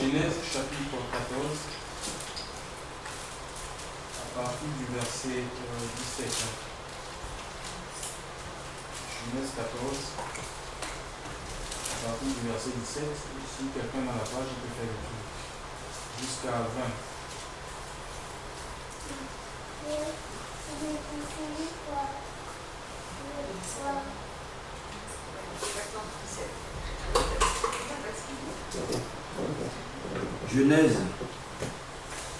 Genèse chapitre 14, à partir du verset 17. Genèse 14, à partir du verset 17. Si quelqu'un n'a la page, il peut faire le tour. Jusqu'à 20. Genèse,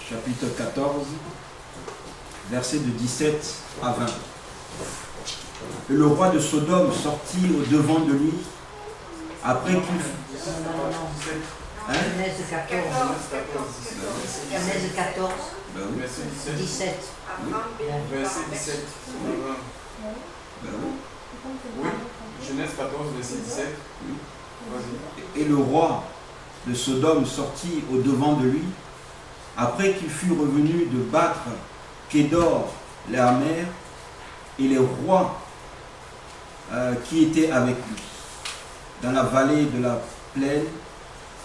chapitre 14, versets de 17 à 20. Et le roi de Sodome sortit au-devant de lui, après qu'il Genèse 14. Genèse 14, Ben oui. Verset 17. 17. Verset 17. Ben oui. Oui, Genèse 14, verset 17. Vas-y. Et le roi de Sodome sortit au-devant de lui, après qu'il fut revenu de battre Kédor, la mère, et les rois qui étaient avec lui, dans la vallée de la plaine,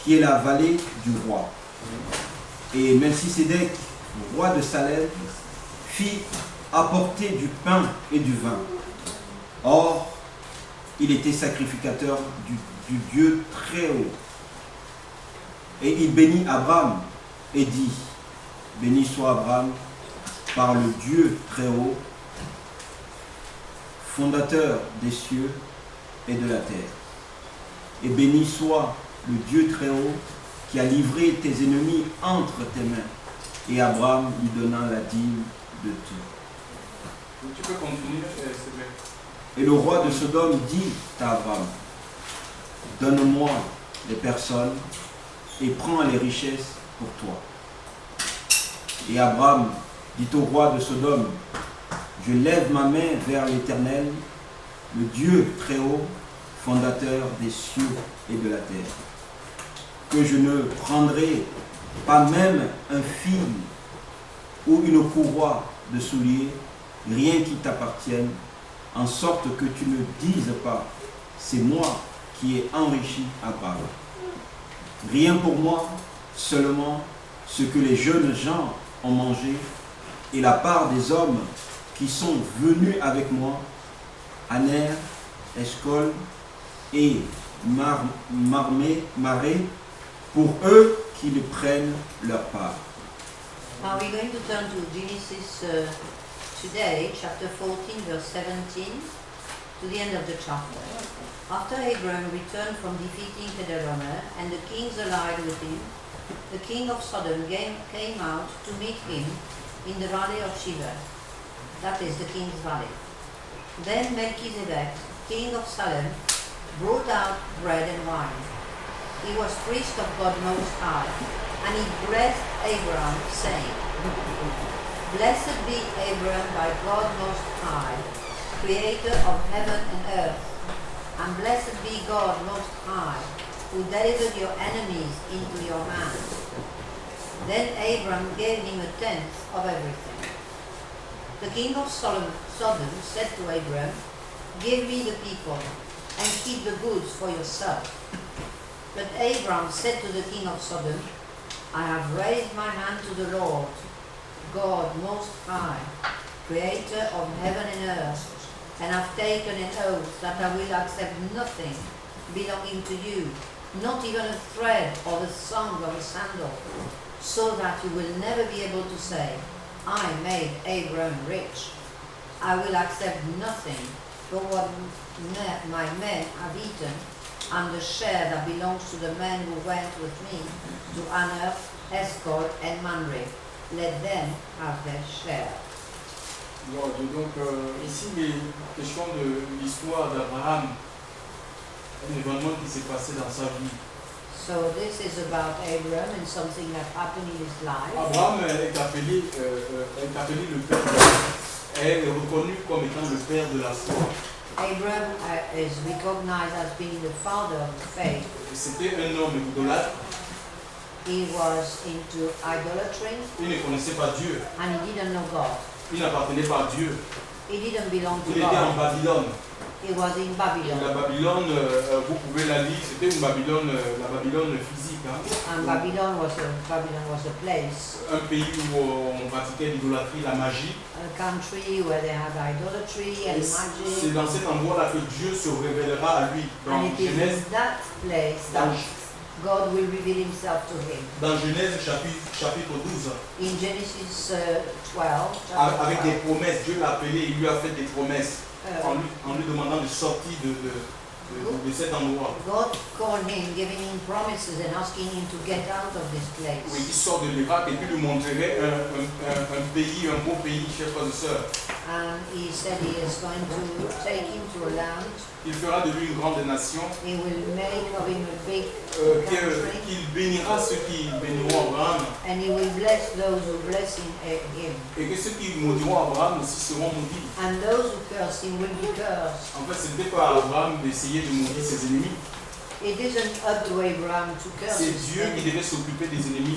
qui est la vallée du roi. Et Melchisédek, roi de Salem, fit apporter du pain et du vin. Or, il était sacrificateur du Dieu très haut. Et il bénit Abraham et dit, béni soit Abraham par le Dieu très haut, fondateur des cieux et de la terre. Et béni soit le Dieu très haut qui a livré tes ennemis entre tes mains. Et Abraham lui donna la dîme de tout. Tu peux continuer, s'il te plaît. Et le roi de Sodome dit à Abraham, donne-moi les personnes et prends les richesses pour toi. Et Abraham dit au roi de Sodome, je lève ma main vers l'Éternel, le Dieu très haut, fondateur des cieux et de la terre, que je ne prendrai pas même un fil ou une courroie de souliers, rien qui t'appartienne, en sorte que tu ne dises pas, c'est moi qui ai enrichi Abraham. Rien pour moi, seulement ce que les jeunes gens ont mangé et la part des hommes qui sont venus avec moi, Aner, Eshcol et Maré, pour eux qu'ils prennent leur part. Now we're going to turn to Genesis today, chapter 14, verse 17, to the end of the chapter. After Abraham returned from defeating Chedorlaomer and the kings allied with him, the king of Sodom came out to meet him in the valley of Sheba, that is the king's valley. Then Melchizedek, king of Salem, brought out bread and wine. He was priest of God Most High, and he blessed Abraham, saying, Blessed be Abraham by God Most High, creator of heaven and earth, and blessed be God Most High, who delivered your enemies into your hand. Then Abraham gave him a tenth of everything. The king of Sodom said to Abraham, Give me the people, and keep the goods for yourself. But Abraham said to the king of Sodom, I have raised my hand to the Lord, God Most High, creator of heaven and earth, and have taken an oath that I will accept nothing belonging to you, not even a thread or the thong of a sandal, so that you will never be able to say, I made Abraham rich. I will accept nothing but what my men have eaten, and the share that belongs to the men who went with me to Aner, Eshcol, and Mamre. Let them have their share. Bon, donc ici, il est question de l'histoire d'Abraham, un événement qui s'est passé dans sa vie. So this is about Abraham and something that happened in his life. Abraham est appelé le père, est reconnu comme étant le père de la foi. Abraham is recognized as being the father of the faith. C'était un homme idolâtre. He was into idolatry. Il ne connaissait pas Dieu. And he didn't know God. Il n'appartenait pas à Dieu. He didn't belong to Il était en God. Babylone. It was in Et la Babylon. Babylone, vous pouvez la lire, c'était une Babylone, la Babylone physique. Hein. And Babylon was a place, Un pays où on pratiquait l'idolâtrie, la magie. a country where they had idolatry Et and c'est magic. dans cet endroit-là que Dieu se révélera à lui. Dans And it is Genèse, in that place dans, that God will reveal himself to him. dans Genèse chapitre 12, In Genesis 12, avec chapter des promesses, Dieu l'a appelé, il lui a fait des promesses 12, en lui demandant de sortir de cet endroit. God called him, giving him promises and asking him to get out of this Oui, place. il sort de l'Irak et puis lui montrerait un pays, un beau pays, chers frères et sœurs. And he said he is going to take him to a land. Il fera de lui une grande nation, He will make of him a big country. qu'il bénira ceux qui béniront Abraham And he will bless those who bless him. et que ceux qui maudiront Abraham aussi seront maudits. And those who curse him will be cursed. En fait, ce n'était pas à Abraham d'essayer de maudire ses ennemis. It isn't up to Abraham to curse C'est his Dieu qui enemies. devait s'occuper des ennemis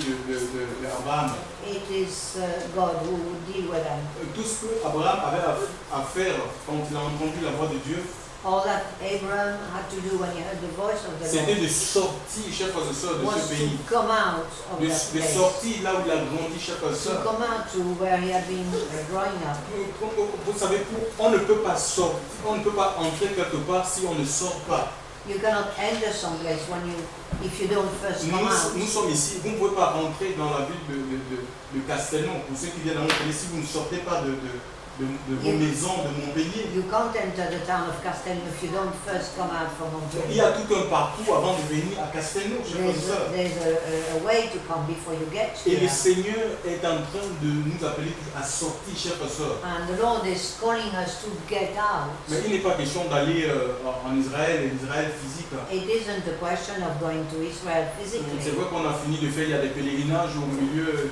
d'Abraham. It is God who would deal with them. Tout ce que Abraham avait à faire quand il a entendu la voix de Dieu, All that Abraham had to do when he heard the voice of the c'était de Lord sortir, chers frères et sœurs, de was ce pays. to come out of De that place. sortir là où il a grandi, chers frères et To sœurs. come out to where he had been growing up. Vous savez, on ne peut pas sortir, on ne peut pas entrer quelque part si on ne sort pas. You cannot enter someplace if you don't first come out. Nous sommes ici, vous ne pouvez pas rentrer dans la ville de Castelnau. Pour ceux qui viennent à Montpellier, si vous ne sortez pas de vos maisons de Montpellier. You can't enter the town of Castelnau if you don't first come out from Il y Montpellier. a tout un parcours avant de venir à Castelnau, chers frères et sœurs. There's a way to come before you get Et le here. Seigneur est en train de nous appeler à sortir, chers frères et sœurs. And the Lord is calling us to get out. Mais il n'est pas question d'aller en Israël, et l'Israël physique. It isn't a question of going to Israel C'est physically vrai qu'on a fini de faire, il y a des pèlerinages au milieu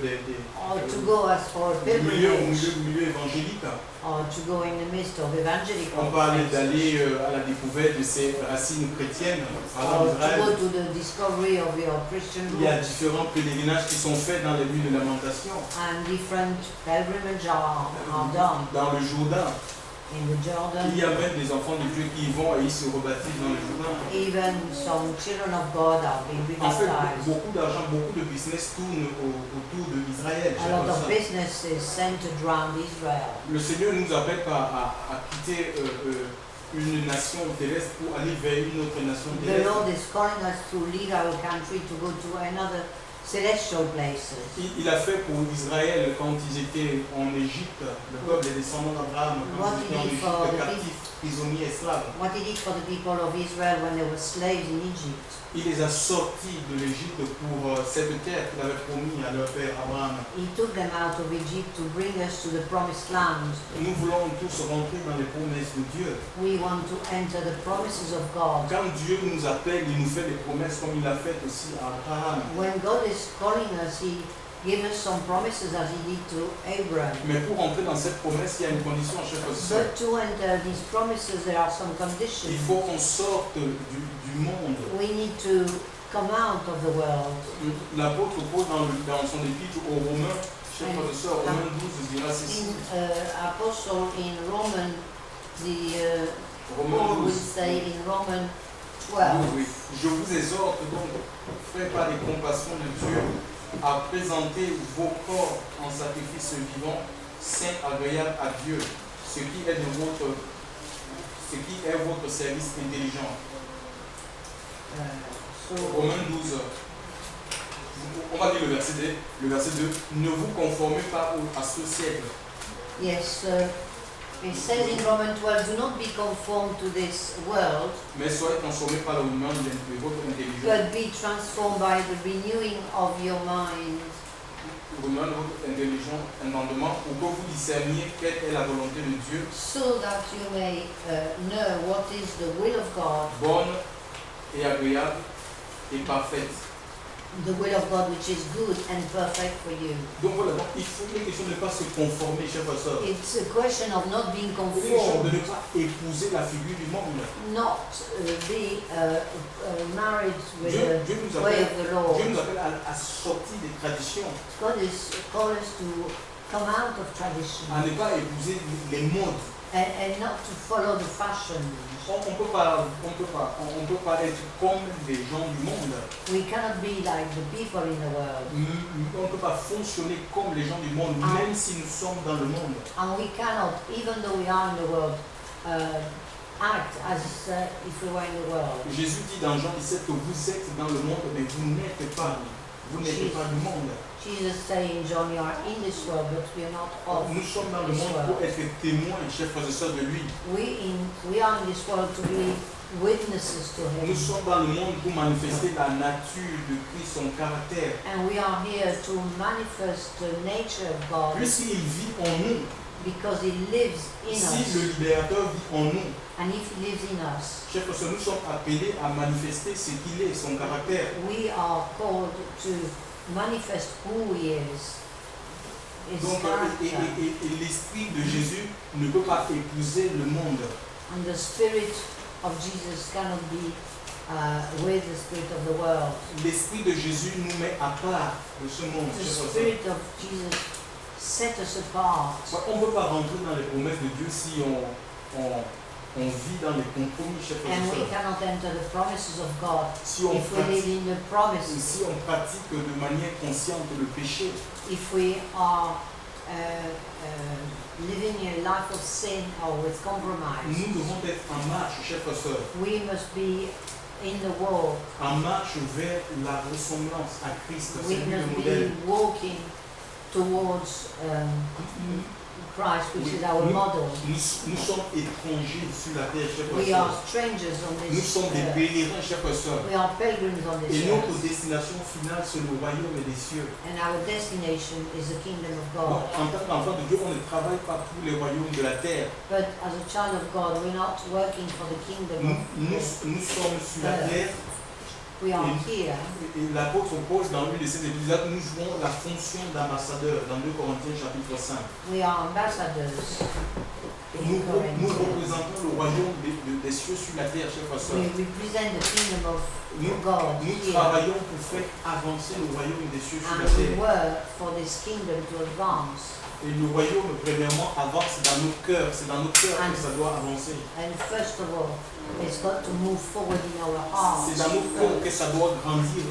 or to go as for au pilgrimage milieu évangélique. or to go in the midst of evangelical On parle places. d'aller à la découverte de ses racines chrétiennes, par Or exemple to go Israël. to the discovery of your Christian Il y a roots. différents pèlerinages qui sont faits dans les lieux de lamentation, And different pilgrimages are done dans le Jourdain. in the Jordan. Il y a même des enfants de Dieu qui y vont et ils se rebaptisent dans le Jourdain. Even some children of God are being En fait, rebaptized. beaucoup d'argent, beaucoup de business tournent autour de Israël. A lot of business is centered around Israel. Le Seigneur ne nous appelle pas à quitter une nation terrestre pour aller vers une autre nation The terrestre. Lord is calling us to leave our country to go to another celestial places. Il a fait pour Israël quand ils étaient en Égypte, le peuple des descendants d'Abraham, quand ils étaient en Égypte, captifs, prisonniers, esclaves. What he did for the people of Israel when they were slaves in Egypt. Il les a sortis de l'Égypte pour cette terre qu'il avait promis à leur père Abraham. He took them out of Egypt to bring us to the promised land. Nous voulons tous rentrer dans les promesses de Dieu. We want to enter the promises of God. Quand Dieu nous appelle, il nous fait des promesses comme il l'a fait aussi à Abraham. When God is calling us, He gives us some promises as He did to Abraham. Mais pour rentrer dans cette promesse, il y a une condition, chers frères et sœurs. But to enter these promises, there are some Il conditions. faut qu'on sorte du monde. We need to come out of the world. L'apôtre Paul, dans son épître aux Romains, chers frères et sœurs, Romains 12, dira ceci. In Apostle in Romans, Romains Paul will 12. say in Romans Oui, 12, oui. Je vous exhorte donc, frères, par les compassions de Dieu, à présenter vos corps en sacrifice vivant, saint, agréable à Dieu, ce qui est votre service intelligent. so Romains 12. On va lire le verset 2. Le verset 2. Ne vous conformez pas à ce siècle. yes, it says in Romans 12, do not be conformed to this world, Mais soyez transformés par le mouvement de votre intelligence. but be transformed by the renewing of your mind, Romains, votre intelligent entendement, pour que vous discerniez quelle est la volonté de Dieu, so that you may know what is the will of God, bonne et agréable et parfaite. the will of God which is good and perfect for you. Donc voilà, donc il faut une question de ne pas se conformer, chers frères et sœurs. It's a question of not being Il faut une question de conformed, ne pas épouser la figure du monde. not be married with Dieu the nous way appelle, of the Lord. Dieu nous appelle à sortir des traditions, God is called us to come out of tradition, à ne pas épouser les modes. and not to follow the fashions. On peut pas être comme les gens du monde. We cannot be like the people in the world. On ne peut pas fonctionner comme les gens du monde, même si nous sommes dans le monde. And we cannot, even though we are in the world, act as if we were in the world. Jésus dit dans Jean 17 que vous êtes dans le monde, mais vous n'êtes pas du monde. Jesus said in John, you are in this world, but we are not of Nous sommes dans le this monde pour world. être témoins, chers frères et sœurs, de lui. We are in this world to be witnesses to Him. Nous sommes dans le monde pour manifester la nature de Christ, son caractère. And we are here to manifest the nature of God Puisqu'il vit en nous, because He lives in si le us. libérateur vit en nous, And if He lives in us, chers frères et sœurs, nous sommes appelés à manifester ce qu'il est, son caractère. we are called to manifest who He is. His Donc, character. et l'esprit de Jésus ne peut pas épouser le monde. And the Spirit of Jesus cannot be with the Spirit of the world. L'esprit de Jésus nous met à part de ce monde. The chers frères et sœurs. Spirit of Jesus set us apart. On ne peut pas rentrer dans les promesses de Dieu si on vit dans les compromis, chers frères And et we sœurs. cannot enter the promises of God Si on if we live pratique, in the promises. si on pratique de manière consciente le péché, If we are living a life of sin or with compromise, nous devons être en marche, chers frères et sœurs, we must be in the walk. en marche vers la ressemblance à Christ, We c'est lui le must modèle. be walking towards Christ, which is our Nous, model. nous sommes étrangers sur la terre, chers frères et We are sœurs. strangers on Nous this sommes des earth. pèlerins, chers frères et sœurs. We are pilgrims on this Et notre earth. destination finale, c'est le royaume des cieux. And our destination is the kingdom of Donc, God. en tant qu'enfant de Dieu, on ne travaille pas pour les royaumes de la terre. But as a child of God, we're not working for the kingdom of Nous sommes sur la terre. We are here. Et l'apôtre Paul, dans l'une de ses épisodes, nous jouons la fonction d'ambassadeur dans 2 Corinthiens chapitre 5. We are ambassadors in Nous Corinth. représentons le royaume des cieux sur la terre, chers frères et We sœurs. represent the kingdom of Nous, God nous here. travaillons pour faire avancer le royaume des cieux sur And la we terre. work for this kingdom to advance. Et le royaume, premièrement, avance dans nos cœurs. C'est dans nos cœurs que ça doit avancer. And first of all, it's got to move forward in our hearts. C'est dans nos cœurs que ça doit grandir.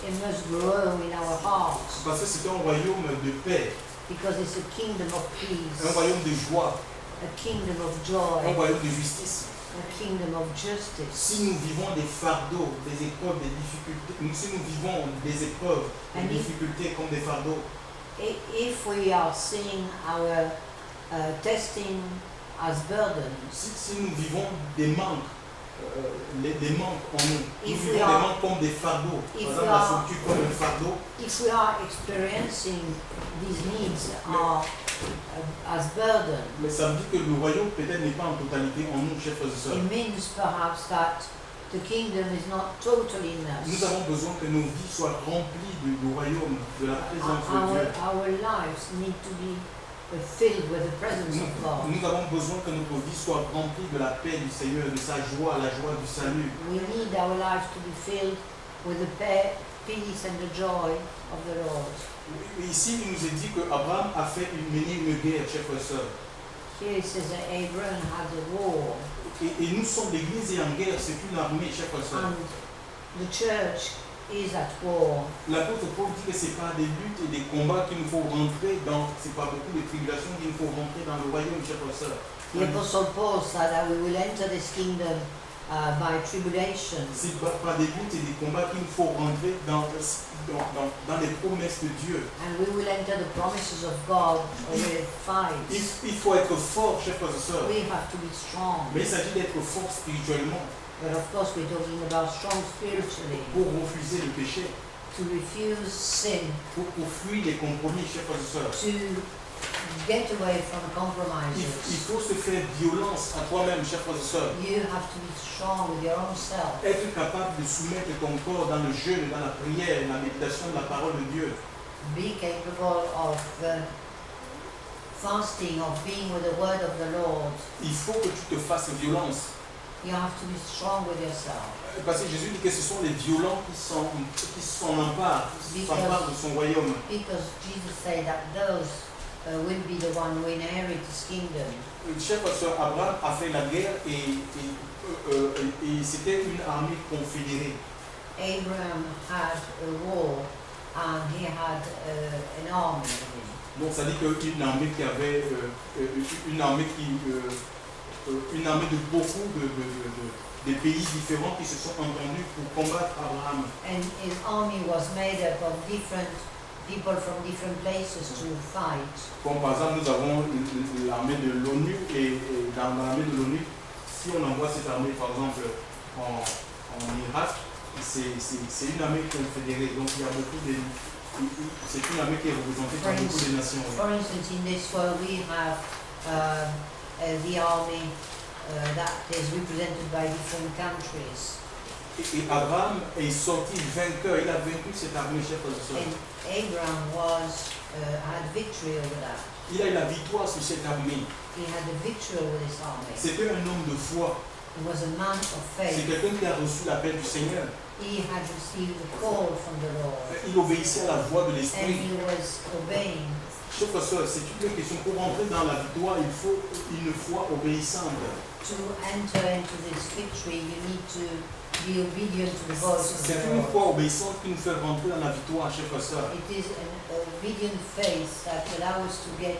It must grow in our hearts Parce que c'est un royaume de paix, because it's a kingdom of un peace, royaume de joie, a kingdom of un joy, royaume de justice. a kingdom of justice. Si nous vivons des fardeaux, des épreuves, des difficultés, si nous vivons des épreuves, des difficultés comme des fardeaux, If we are seeing our testing as burdens, si nous vivons des manques, les manques en nous, nous If vivons we des are- manques comme des fardeaux, par if exemple we la are- solitude comme un fardeau, if we are experiencing these needs are as burden, mais ça veut dire que le royaume peut-être n'est pas en totalité en nous, chers frères et sœurs. it means perhaps that the kingdom is not totally in Nous us. avons besoin que nos vies soient remplies du royaume, de la présence de Dieu. Our lives need to be filled with the presence of God. Nous avons besoin que notre vie soit remplie de la paix du Seigneur, de sa joie, la joie du salut. We need our lives to be filled with the peace and the joy of the Lord. Ici, il nous est dit qu'Abraham a fait mené une guerre, chers frères et sœurs. Here it says that Abraham had a war, Et nous sommes l'Église et en guerre, c'est une armée, chers frères et sœurs. and the church is at war. L'apôtre Paul dit que ce n'est pas des luttes et des combats qu'il nous faut rentrer dans, c'est pas beaucoup de tribulations qu'il nous faut rentrer dans le royaume, chers frères et sœurs. The Apostle Paul said that we will enter this kingdom by tribulation. C'est pas des luttes et des combats qu'il nous faut rentrer dans les promesses de Dieu. And we will enter the promises of God with fights. Il faut être fort, chers frères et sœurs. We have to be strong. Mais il s'agit d'être fort spirituellement But of course we're talking about strong spiritually. pour refuser le péché, To refuse sin. pour fuir les compromis, chers frères et sœurs. To get away from Il compromises. faut se faire violence à toi-même, chers frères et sœurs. You have to be strong with your own self. Être capable de soumettre ton corps dans le jeûne, dans la prière, la méditation de la parole de Dieu. Be capable of fasting, of being with the word of the Lord. Il faut que tu te fasses violence. You have to be strong with yourself. Parce que Jésus dit que ce sont les violents qui s'en emparent de son royaume. Because Jesus said that those will be the one who inherits his kingdom. Cher pasteur, Abraham a fait la guerre et c'était une armée confédérée. Abraham had a war and he had an army with him. Donc ça dit qu'une armée qui avait une armée de beaucoup de pays différents qui se sont entendus pour combattre Abraham. And his army was made up of different people from different places to fight. Comme par exemple, nous avons l'armée de l'ONU et dans l'armée de l'ONU, si on envoie cette armée par exemple en Irak, c'est une armée confédérée. Donc il y a beaucoup de... C'est une armée qui est représentée par beaucoup de nations. For instance, in this world we have the army that is represented by different countries. Et Abraham est sorti vainqueur, il a vaincu cette armée, chers frères et sœurs. And Abraham had victory over that. Il a eu la victoire sur cette armée. He had a victory over this army. C'était un homme de foi. He was a man of C'est faith. quelqu'un qui a reçu l'appel du Seigneur. He had received a call from the Lord. Il obéissait à la voix de And l'Esprit. he was obeying. Chers frères et sœurs, c'est une question. Pour rentrer dans la victoire, il faut une foi obéissante. To enter into this victory, you need to be obedient to the voice of C'est the une Lord. foi obéissante qui nous fait rentrer dans la victoire, chers frères et sœurs. It is an obedient faith that allows us to get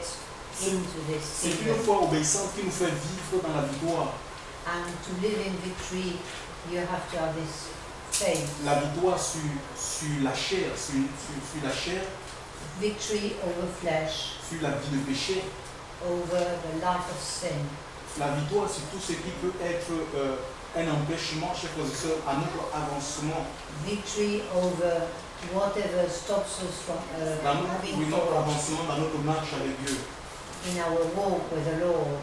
into this C'est une kingdom. foi obéissante qui nous fait vivre dans la victoire. And to live in victory, you have to have this faith. La victoire sur la chair, sur la chair, Victory over flesh, sur la vie de péché. over the life of sin. La victoire sur tout ce qui peut être un empêchement, chers frères et sœurs, à notre avancement, Victory over whatever stops us from dans moving notre forward avancement, dans notre marche avec Dieu. in our walk with the Lord.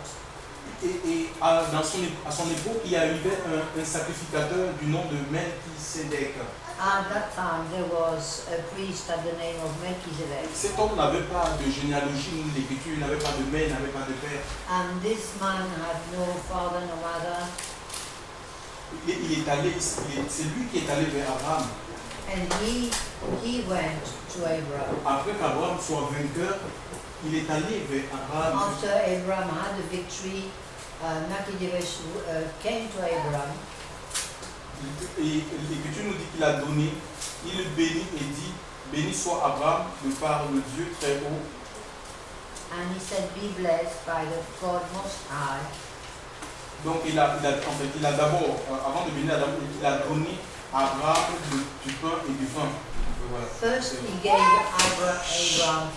Et à son époque, il y a eu un sacrificateur du nom de Melchisédek. At that time there was a priest at the name of Melchizedek. Cet homme n'avait pas de généalogie ni d'écriture, il n'avait pas de mère, il n'avait pas de père. And this man had no father, no mother, Il est allé, c'est lui qui est allé vers Abraham. and he went to Abraham. Après qu'Abraham soit vainqueur, il est allé vers Abraham. After Abraham had the victory, Melchizedek came to Abraham, Et l'Écriture nous dit qu'il a donné, il le bénit et dit, béni soit Abraham de par le Dieu très haut. and he said, "Be blessed by the God Most High." Donc il a d'abord, avant de bénir Adam, il a donné à Abraham du pain et du vin. Voilà. First, he gave Abraham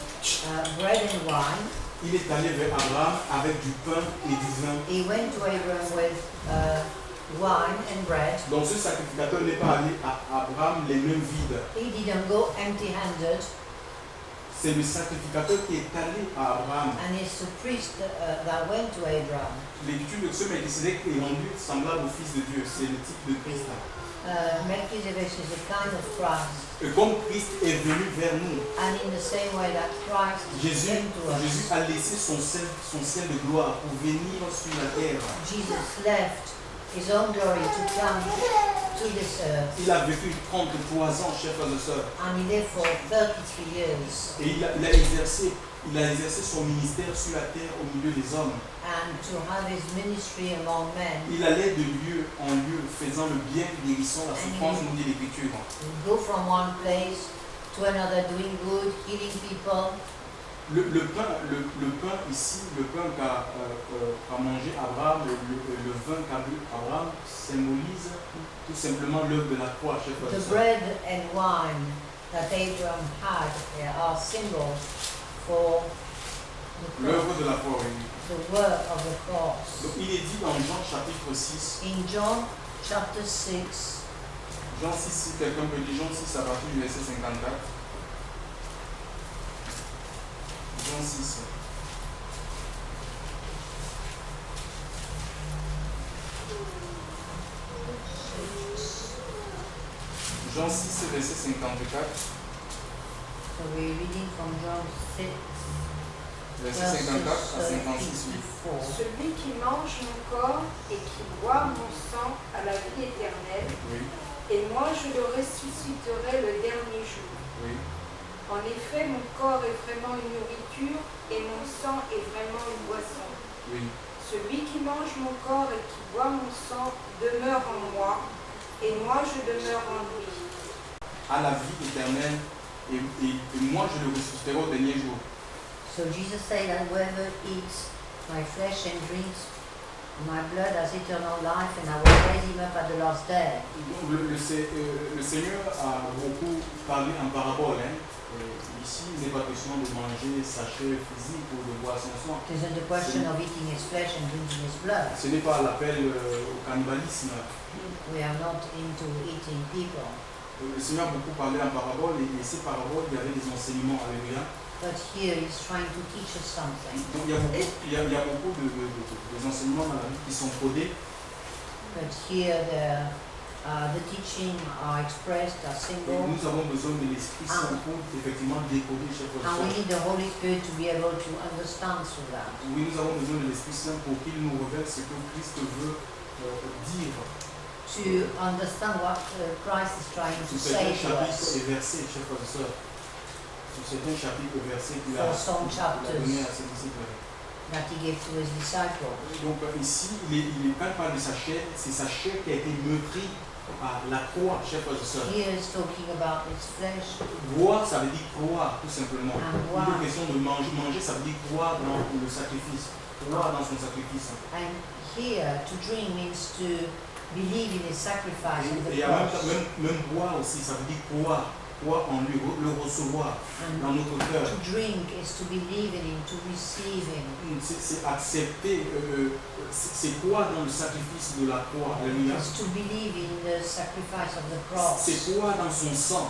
bread and wine. Il est allé vers Abraham avec du pain et du vin. He went to Abraham with wine and bread. Donc ce sacrificateur n'est pas allé à Abraham les mains vides. He didn't go empty-handed, C'est le sacrificateur qui est allé à Abraham. and it's the priest that went to Abraham. L'écriture de ce Melchisédek est rendu semblable au Fils de Dieu. C'est le type de Christ. Melchizedek is a kind of Christ, Et comme Christ est venu vers nous, and in the same way that Christ Jésus came to us, a laissé son ciel de gloire pour venir sur la terre. Jesus left his own glory to come to this earth, Il a vécu 33 ans, chers frères et sœurs. and he lived for 33 years. Et il a exercé son ministère sur la terre au milieu des hommes. And to have his ministry among men, Il allait de lieu en lieu, faisant le bien, guérissant la souffrance, nous dit l'Écriture. he would go from one place to another, doing good, healing people. Le pain ici, le pain qu'a mangé Abraham, le vin qu'a bu Abraham, symbolise tout simplement l'œuvre de la croix, chers frères et The sœurs. bread and wine that Abraham had are symbols for the cross, L'œuvre de la croix, oui. the work of the cross. Donc il est dit dans Jean chapitre 6, In John chapter 6, Jean 6, si quelqu'un peut dire Jean 6 à partir du verset 54. Jean 6. Jean 6, verset 54. so we're reading from John 6, Verset 54 à verses 56. Oui. 54. Celui qui mange mon corps et qui boit mon sang a la vie éternelle, Oui, et moi je le ressusciterai le dernier jour. oui. En effet, mon corps est vraiment une nourriture et mon sang est vraiment une boisson. Oui. Celui qui mange mon corps et qui boit mon sang demeure en moi, et moi je demeure en lui. À la vie éternelle, et moi je le ressusciterai au dernier jour. So Jesus said that whoever eats my flesh and drinks my blood has eternal life, and I will raise him up at the last day. Donc, le Seigneur a beaucoup parlé en parabole. Hein. Ici, il n'est pas question de manger sa chair physique ou de boire son sang. It isn't a question of eating his flesh and drinking his blood. Ce n'est pas l'appel au cannibalisme. We are not into eating people. Le Seigneur a beaucoup parlé en parabole et ces paraboles, il y avait des enseignements. Alléluia. But here he's trying to teach us something. Donc il y a beaucoup des enseignements dans la Bible qui sont codés. But here the teaching are expressed as Et symbols. nous avons besoin de l'Esprit Saint pour effectivement décoder chaque And we chose. need the Holy Spirit to be able to understand through that. Oui, nous avons besoin de l'Esprit Saint pour qu'il nous révèle ce que Christ veut dire. To understand what Christ is trying to Sur say certains to chapitres us. et versets, chers frères et sœurs. Sur certains chapitres et versets qu'il a For some qu'il a donné chapters à ses disciples. that he gave to his disciples. Donc ici, quand il parle de sa chair, c'est sa chair qui a été meurtrie à la croix, chers frères et sœurs. Here is talking about his flesh. Boire, ça veut dire croire, tout simplement. Ah, Il boire. est question de manger. Manger, ça veut dire croire dans le sacrifice. Croire dans son sacrifice. And here to drink means to believe in his sacrifice on Et the il y a cross. même boire aussi, ça veut dire croire. Croire en lui, le recevoir dans And notre cœur. to drink is to believe in him, to receive him. C'est accepter, c'est croire dans le sacrifice de la croix. Alléluia. It's to believe in the sacrifice of the cross. C'est croire dans son sang.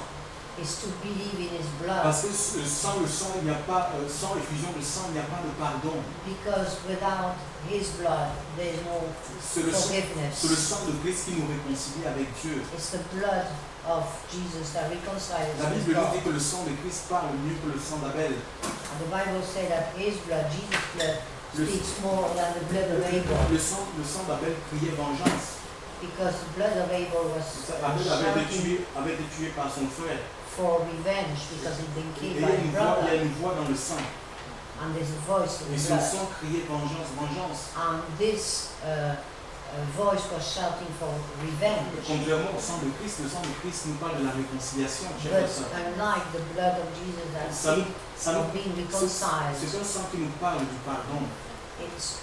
It's to believe in his blood. Parce que sans le sang, il n'y a pas, sans effusion de sang, il n'y a pas de pardon. Because without his blood, there is no C'est le forgiveness. sang de Christ qui nous réconcilie avec Dieu. It's the blood of Jesus that reconciles La us Bible with nous dit God. que le sang de Christ parle mieux que le sang d'Abel. And the Bible says that his blood, Jesus' blood, speaks more than the blood of Abel. Le sang d'Abel criait vengeance. Because the blood of Abel was Abel avait shouting été tué par son frère. for revenge because he'd been Et killed by his il y brother. a une voix dans le sang. And there's a voice in Et the son blood. sang criait vengeance, vengeance. And this voice was shouting for revenge. Contrairement au sang de Christ, le sang de Christ nous parle de la réconciliation, chers But frères. unlike the blood of Jesus that Ça nous- speaks ça nous- of being C'est reconciled, un sang qui nous parle du pardon. it's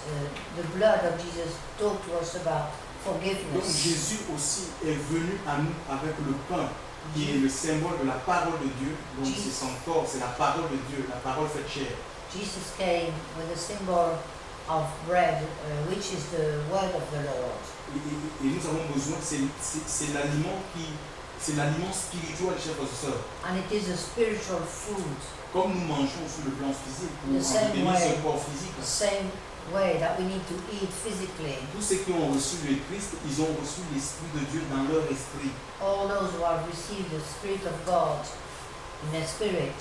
the blood of Jesus talk to us about Donc forgiveness. Jésus aussi est venu à nous avec le pain, qui est le symbole de la parole de Dieu. Donc c'est son corps, c'est la parole de Dieu, la parole faite chair. Jesus came with a symbol of bread, which is the word of the Lord. Et nous avons besoin, c'est l'aliment spirituel, chers frères et sœurs. And it is a spiritual food, Comme nous mangeons sur le plan physique, pour The same entretenir way. ce corps physique. the same way that we need to eat physically. Tous ceux qui ont reçu le Christ, ils ont reçu l'Esprit de Dieu dans leur esprit. All those who have received the Spirit of God in their spirit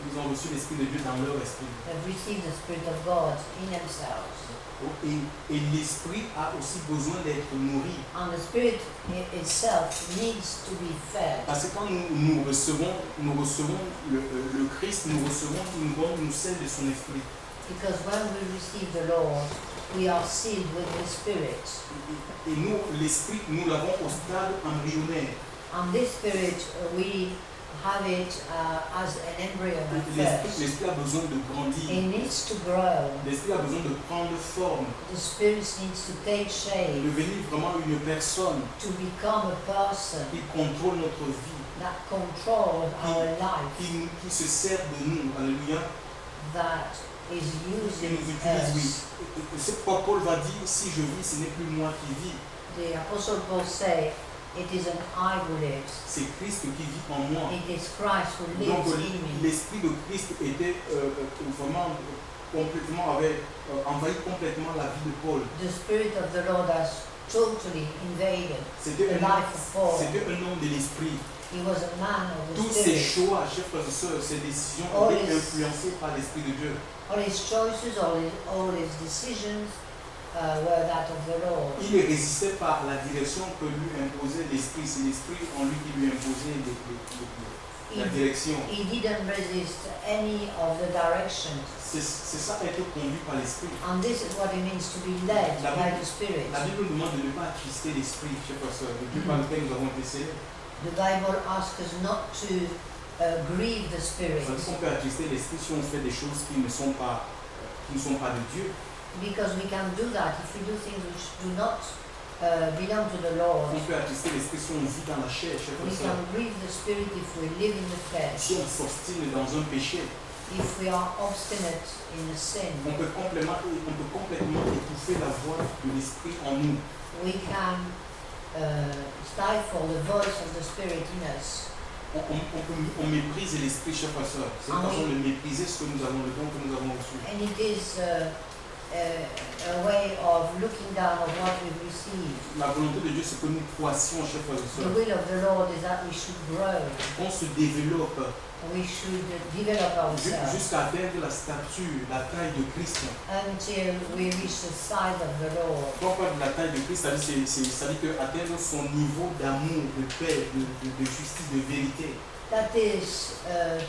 Ils ont reçu l'Esprit de Dieu dans leur esprit. have received the Spirit of God in themselves. Et l'Esprit a aussi besoin d'être nourri. And the Spirit itself needs to be fed. Parce que quand nous recevons le Christ, nous recevons une scelle de son esprit. Because when we receive the Lord, we are sealed with the Spirit. Et nous, l'esprit, nous l'avons au stade embryonnaire. And this Spirit, we have it as an embryo at first. L'esprit a besoin de It grandir. needs to grow. L'esprit a besoin de prendre forme, The Spirit needs to take de shape, devenir vraiment une personne to become a person qui contrôle notre vie, that controls our life, qui se sert de nous. Alléluia. that is Qui using nous utilise, oui. us. Et c'est pourquoi Paul va dire, si je vis, ce n'est plus moi qui vis, The Apostle Paul said, it isn't I who lives, c'est Christ qui vit en moi. it is Christ who Donc lives in me. l'esprit de Christ était vraiment complètement, avait envahi complètement la vie de Paul. The Spirit of the Lord has totally invaded C'était the life of Paul. un homme de l'esprit. He was a man of the Tous ses Spirit. choix, chers frères et sœurs, ses décisions All étaient his- influencées par l'esprit de Dieu. All his choices, all his decisions were that of the Lord. Il est résisté par la direction que lui imposait l'esprit. C'est l'esprit en lui qui lui imposait les la direction. He didn't resist any of the directions. C'est ça, être conduit par l'Esprit. And this is what it means to be led La by Bible- the Spirit. La Bible nous demande de ne pas attrister l'Esprit, chers frères et sœurs, le Dieu par lequel nous avons été scellés. The Bible asks us not to grieve the Spirit, Ça veut dire qu'on peut attrister l'Esprit si on fait des choses qui ne sont pas de Dieu. because we can do that if we do things which do not belong to the Lord. On peut attrister l'Esprit si on vit dans la chair, chers frères We et sœurs. can grieve the Spirit if we live in the flesh, Si on s'obstine dans un péché, if we are obstinate in a sin. on peut complètement étouffer la voix de l'Esprit en nous. We can stifle the voice of the Spirit in us. On méprise l'Esprit, chers frères et sœurs. C'est une Ah façon oui. de mépriser ce que nous avons, le don que nous avons reçu. And it is a way of looking down on what we've received. La volonté de Dieu, c'est que nous croissions, chers frères et The sœurs, will of the Lord is that we should grow, qu'on se développe we should develop ourselves jusqu'à atteindre la stature, la taille de Christ. until we reach the size of the Lord. Quand on parle de la taille de Christ, ça veut dire que atteindre son niveau d'amour, de paix, de justice, de vérité. That is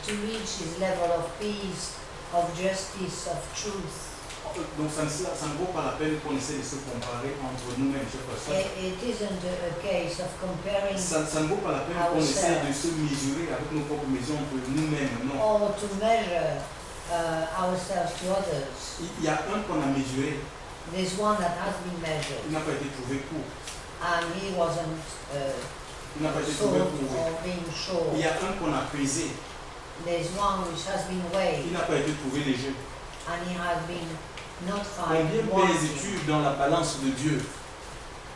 to reach his level of peace, of justice, of truth. Donc ça ne vaut pas la peine qu'on essaie de se comparer entre nous-mêmes, chers frères et sœurs. It isn't a case of comparing Ça ne vaut pas la peine qu'on essaie de se mesurer avec nos propres mesures entre nous-mêmes, non. or to measure ourselves to others. Il y a un qu'on a mesuré, There's one that has been measured il n'a pas été trouvé court. and he wasn't Il n'a pas été trouvé short court. or being short. Il y a un qu'on a pesé, There's one which has been weighed il n'a pas été trouvé léger. and he has been not found Combien wanting. pèses-tu dans la balance de Dieu?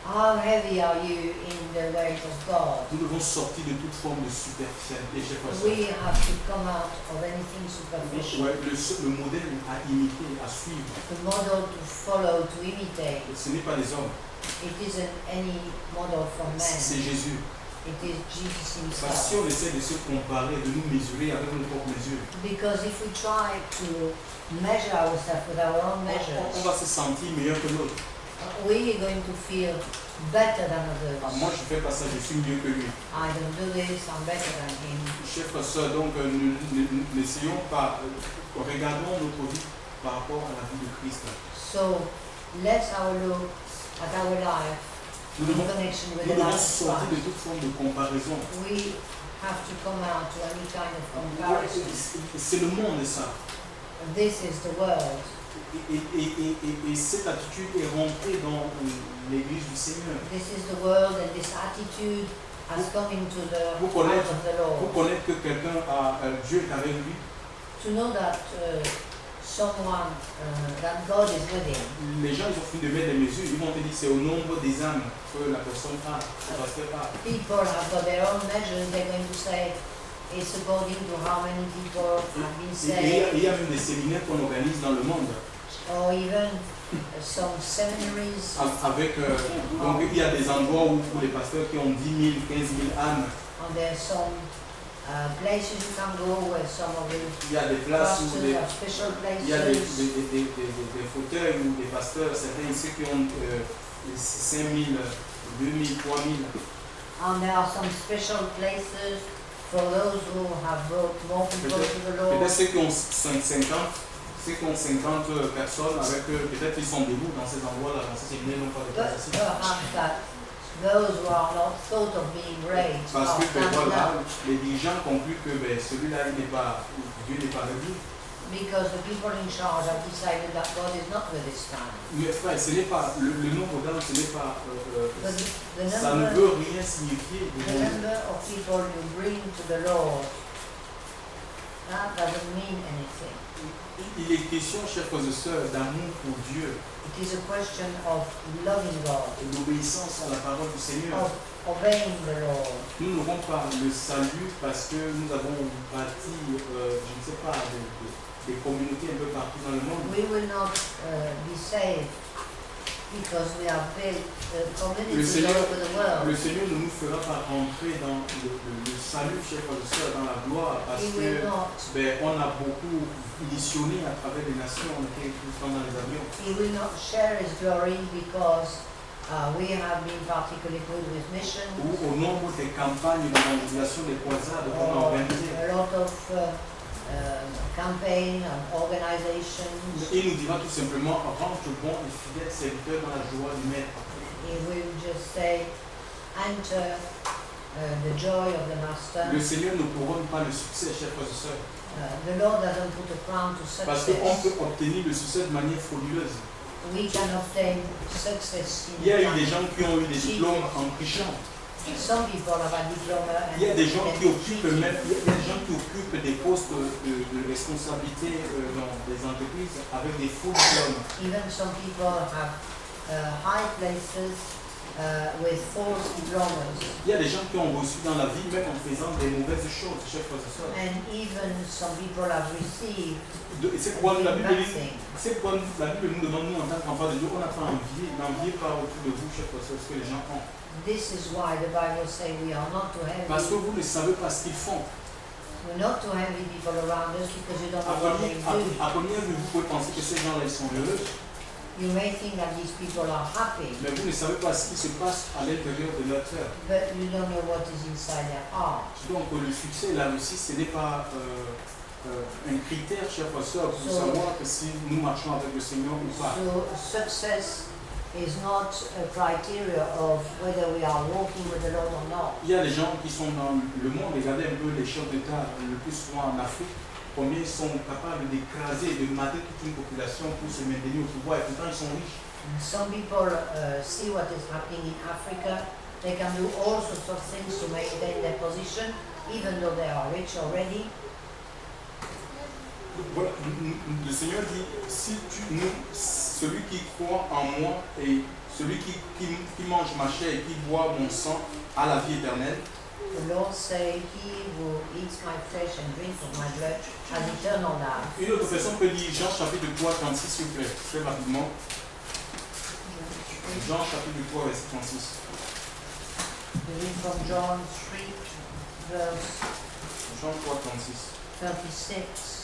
How heavy are you in the weight of God? Nous devons sortir de toute forme de superficialité, chers frères et We sœurs. have to come out of anything superficial. Ouais, le modèle à imiter, à suivre, The model to follow, to imitate. ce n'est pas des hommes, It isn't any model from c'est man. Jésus. It is Jesus Parce que si himself. on essaie de se comparer, de nous mesurer avec nos propres mesures, Because if we try to measure ourselves with our own on measures, va se sentir meilleur que l'autre. we are going to feel better than Ah, others. moi, je ne fais pas ça, je suis mieux que lui. I don't do this, I'm better than him. Chers frères et sœurs, donc, n'essayons pas, regardons notre vie par rapport à la vie de Christ. So let's have a look at our life Nous in devons, connection with nous the devons life of sortir de Christ. toute forme de comparaison. We have to come out to any kind of comparison. C'est le monde, ça. This is the world. Et cette attitude est rentrée dans l'église du Seigneur. This is the world, and this attitude has come into the Vous heart connaître, of the vous Lord. connaître que quelqu'un a, Dieu est avec lui. To know that someone, that God is with him. Les gens, ils ont fini de mettre des mesures. Ils vont te dire c'est au nombre des âmes que la personne a, le pasteur a. People have got their own measures. They're going to say it's according to how many people have been Et il y saved, a même des séminaires qu'on organise dans le monde. or even some seminaries. Avec, donc il y a des endroits où pour les pasteurs qui ont 10 000, 15 000 âmes, And there's some places you can go where some of the il y a des places où pastors have special il y a des places. fauteuils où des pasteurs, certains ici qui ont 5 000, 2 000, 3 000. And there are some special places for those who have brought more people to the Lord. Peut-être ceux qui ont 50 personnes avec eux, peut-être ils sont debout dans ces endroits-là, dans ces séminaires, non pas de But place ici. perhaps that those who are not thought of being raised Parce are que ben, standing voilà, up, les dirigeants concluent que ben, celui-là, il n'est pas, Dieu n'est pas avec lui. because the people in charge have decided that God is not with this time. Mais frère, ce n'est pas, le nombre d'âmes, ce n'est pas, But the ça ne number, veut rien signifier. the number of people you bring to the Lord, that doesn't mean anything. Il est question, chers frères et sœurs, d'amour pour Dieu, It is a question of loving God, d'obéissance à la parole du Seigneur. of obeying the Lord. Nous n'aurons pas le salut parce que nous avons bâti, je ne sais pas, des communautés un peu partout dans le monde. We will not be saved because we have built communities all over the Le world. Seigneur ne nous fera pas rentrer dans le salut, chers frères et sœurs, dans la gloire, parce He que will not. ben, on a beaucoup missionné à travers les nations, on était tout le temps dans les avions. He will not share his glory because We have been particularly good with missions. ou au nombre des campagnes d'évangélisation des croisades qu'on a organisées. A lot of campaign and organizations. Il nous dira tout simplement, rentre bon et fidèle serviteur dans la joie du maître. He will just say, enter the joy of the master. Le Seigneur ne couronne pas le succès, chers frères et sœurs, The Lord doesn't put a crown to parce qu'on success. peut obtenir le succès de manière frauduleuse. We can obtain success Il y a eu in des time. gens qui ont eu des diplômes en trichant. Some people have a diploma and Il y a des gens qui and occupent cheating. même, il y a des gens qui occupent des postes de responsabilité dans des entreprises avec des faux diplômes. Even some people have high places with false diplomas. Il y a des gens qui ont reçu dans la vie même en faisant des mauvaises choses, chers frères et sœurs. And even some people have received C'est pourquoi la Bible dit, nothing. c'est pourquoi la Bible nous demande, nous en tant qu'enfants de Dieu, on n'a pas envié, n'enviez pas autour de vous, chers frères et sœurs, ce que les gens ont. This is why the Bible says we are not to Parce que envy. vous ne savez pas ce qu'ils font. We're not to envy people around us because you don't À know what they première do. vue, vous pouvez penser que ces gens-là, ils sont heureux, You may think that these people are happy, mais vous ne savez pas ce qui se passe à l'intérieur de leur cœur. but you don't know what is inside their heart. Donc le succès et la réussite, ce n'est pas un critère, chers frères et sœurs, pour So- savoir que si nous marchons avec le Seigneur ou pas. So success is not a criteria of whether we are walking with the Lord or not. Il y a des gens qui sont dans le monde, regardez un peu les chefs d'État, le plus souvent en Afrique, combien ils sont capables d'écraser, de mater toute une population pour se maintenir au pouvoir, et pourtant ils sont riches. And some people see what is happening in Africa. They can do all sorts of things to maintain their position, even though they are rich already. Voilà, le Seigneur dit, si celui qui croit en moi et celui qui mange ma chair et qui boit mon sang a la vie éternelle. The Lord say, he who eats my flesh and drinks of my blood has eternal life. Une autre personne peut lire Jean chapitre 3, 36, s'il vous plaît, très rapidement. Jean chapitre 3, verset 36. We read from John 3, verse Jean 3, 36. 36.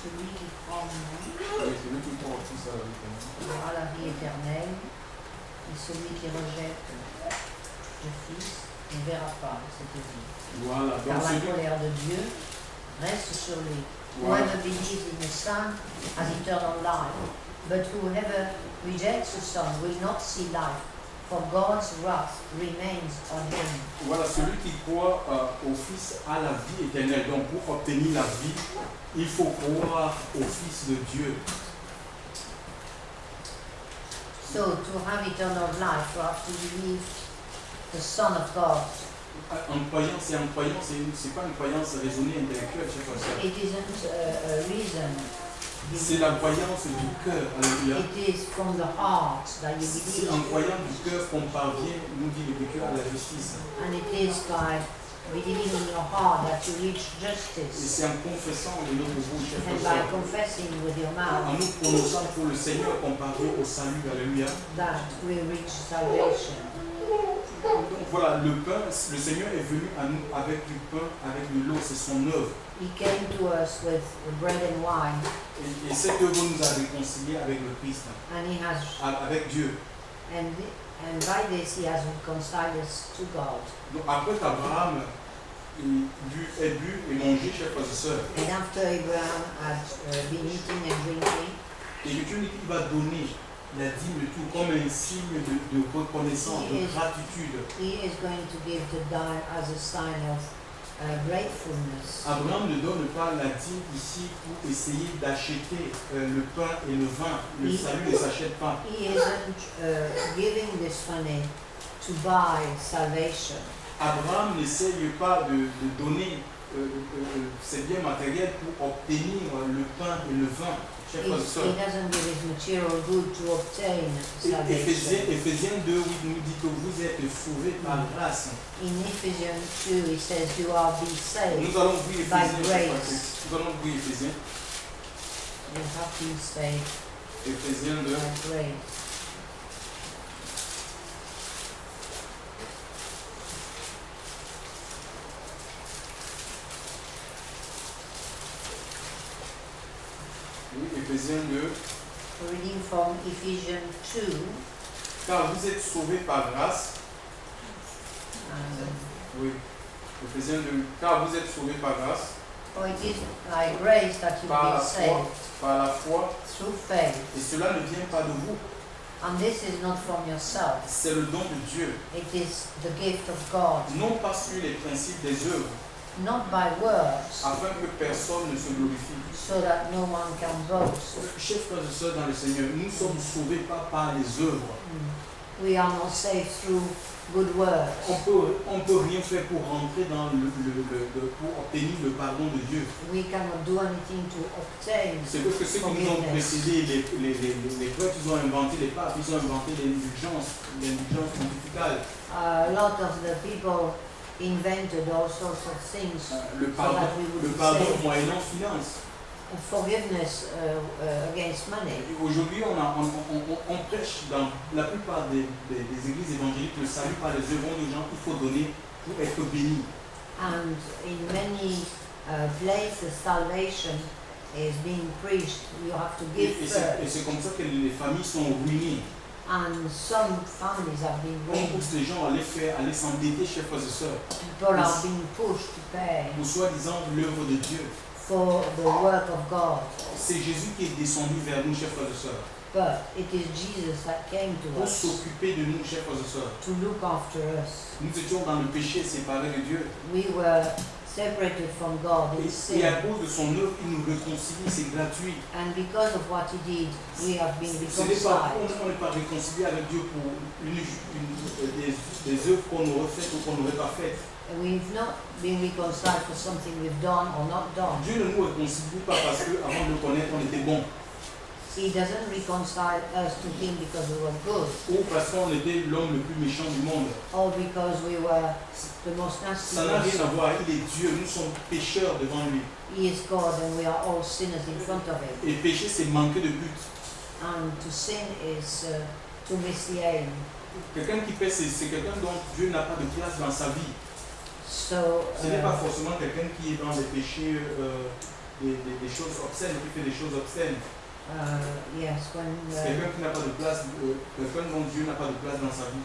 Celui qui croit en moi Oui, c'est lui qui croit aussi ça. aura la vie éternelle, et celui qui rejette le Fils ne verra pas cette vie. Voilà, Car donc la celui, colère de Dieu reste sur lui. voilà. Whoever believes in the Son has eternal life, but whoever rejects the Son will not see life, for God's wrath remains on him. Voilà, celui qui croit au Fils a la vie éternelle. Donc pour obtenir la vie, il faut croire au Fils de Dieu. So to have eternal life, you have to believe the Son of God. En croyance, c'est pas une croyance raisonnée intellectuelle, chers frères et sœurs. It isn't a reason. C'est la croyance du cœur, alléluia. It is from the heart that you C'est en believe. croyant du cœur qu'on parvient, nous dit l'Écriture, à la justice. And it is by believing in your heart that you reach Et justice. c'est en confessant de notre bouche, chers And frères et by sœurs, confessing with your en mouth nous prononçant pour le Seigneur qu'on parvient au salut, alléluia. that we reach salvation. Donc voilà, le pain, le Seigneur est venu à nous avec du pain, avec de l'eau, c'est son œuvre. He came to us with bread and wine, Et cette œuvre nous a réconciliés avec le Christ, and he has, avec Dieu. and by this he has reconciled us to God. Donc après qu'Abraham ait bu et mangé, chers frères et sœurs, And after Abraham had been eating and drinking, l'Écriture dit qu'il va donner la dîme de tout comme un signe de reconnaissance, de gratitude. he is going to give the dime as a sign of gratefulness. Abraham ne donne pas la dîme ici pour essayer d'acheter le pain et le vin. Le salut ne s'achète pas. He isn't giving this money to buy salvation. Abraham n'essaye pas de donner ses biens matériels pour obtenir le pain et le vin. Chers frères et He sœurs. doesn't give his material good to obtain salvation. Éphésiens 2, oui, nous dit que vous êtes sauvés par grâce. In Ephesians 2, he says, you are be saved. Nous allons ouvrir By Éphésiens. grace. Nous allons ouvrir Éphésiens. You have been saved Éphésiens 2. by grace. Éphésiens 2. reading from Ephesians 2. Car vous êtes sauvés par grâce. Oui. Éphésiens 2. Car vous êtes sauvés par grâce. For it is by grace that you've Par la been foi. saved Par la foi. through faith. Et cela ne vient pas de vous. And this is not from yourself. C'est le don de Dieu. It is the gift of God, Non pas sur les principes des œuvres, not by works, afin que personne ne se glorifie. so that no one can boast. Chers frères et sœurs dans le Seigneur, nous sommes sauvés pas par les œuvres. We are not saved through good works. On peut rien faire pour rentrer dans pour obtenir le pardon de Dieu. We cannot do anything to obtain. C'est parce que ceux qui nous ont précédés, les prêtres, ils ont inventé les papes, ils ont inventé l'indulgence pontificale. A lot of the people invented all sorts of things Le so that we pardon would be saved. moyennant finance. Forgiveness against money. Aujourd'hui, on prêche dans la plupart des églises évangéliques le salut par les œuvres des gens, il faut donner pour être béni. And in many places, salvation is being preached. You have to give Et first. c'est comme ça que les familles sont ruinées. And some families have been On ruined. pousse les gens à aller s'endetter, chers frères et sœurs, People are being pushed to pay pour soi-disant l'œuvre de Dieu. for the work of God. C'est Jésus qui est descendu vers nous, chers frères et sœurs, But it is Jesus that came to pour us s'occuper de nous, chers frères et sœurs. to look after us. Nous étions dans le péché, séparés de Dieu. We were separated from God in Et à sin. cause de son œuvre, il nous réconcilie, c'est gratuit. And because of what he did, we have been Ce n'est pas, reconciled. on n'est pas réconcilié avec Dieu pour des œuvres qu'on aurait faites ou qu'on n'aurait pas faites. We've not been reconciled for something we've done or not done. Dieu ne nous réconcilie pas parce qu'avant de le connaître, on était bon. He doesn't reconcile us to him because we were good Ou parce qu'on était l'homme le plus méchant du monde. or because we were the most nasty Ça n'a rien à person. voir. Il est Dieu. Nous sommes pécheurs devant lui. He is God and we are all sinners in front of him. Et pécher, c'est manquer de but. And to sin is to miss the aim. Quelqu'un qui pêche, c'est quelqu'un dont Dieu n'a pas de place dans sa vie. So Ce n'est pas forcément quelqu'un qui est dans des péchés, des choses obscènes, qui fait des choses obscènes. yes, when C'est quelqu'un qui n'a pas de place, quelqu'un dont Dieu n'a pas de place dans sa vie.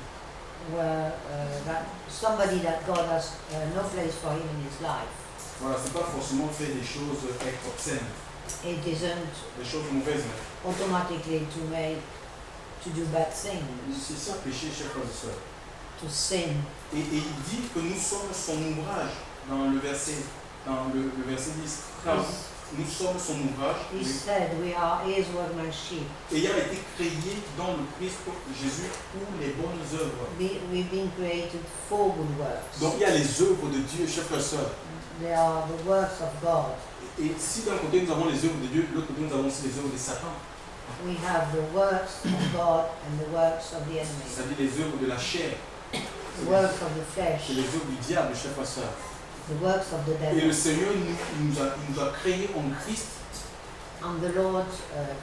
that somebody that God has no place for him in his life, Voilà, c'est pas forcément faire des choses obscènes, it isn't des choses mauvaises. automatically to do bad things, C'est ça, péché, chers frères et sœurs. to sin. Et il dit que nous sommes son ouvrage dans le verset 10. Car nous sommes son ouvrage, He said we are his workmanship. ayant été créés dans le Christ Jésus pour les bonnes œuvres. We've been created for good works. Donc il y a les œuvres de Dieu, chers frères et sœurs. They are the works of God. Et si d'un côté nous avons les œuvres de Dieu, de l'autre côté nous avons aussi les œuvres de Satan, We have the works of God and the works of the enemy. c'est-à-dire les œuvres de la chair, The works of the c'est flesh, les œuvres du diable, chers frères et sœurs. the works of the Et le devil. Seigneur nous a créés en Christ And the Lord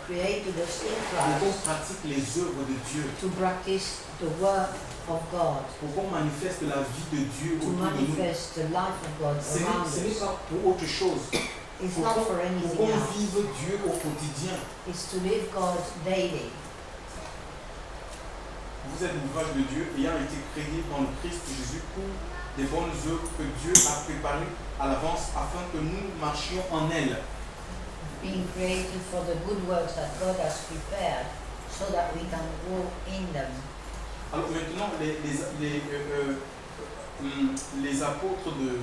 created us in pour qu'on Christ pratique les œuvres de Dieu, to practice the work of God, pour qu'on manifeste la vie de Dieu to autour de nous. manifest the life of God Ce around n'est us. pas pour autre chose. It's Pour not qu'on for anything else. vive Dieu au quotidien. It's to live God daily. Vous êtes l'ouvrage de Dieu ayant été créé dans le Christ Jésus pour des bonnes œuvres que Dieu a préparées à l'avance afin que nous marchions en elles. Being created for the good works that God has prepared so that we can walk in them. Alors maintenant, les apôtres de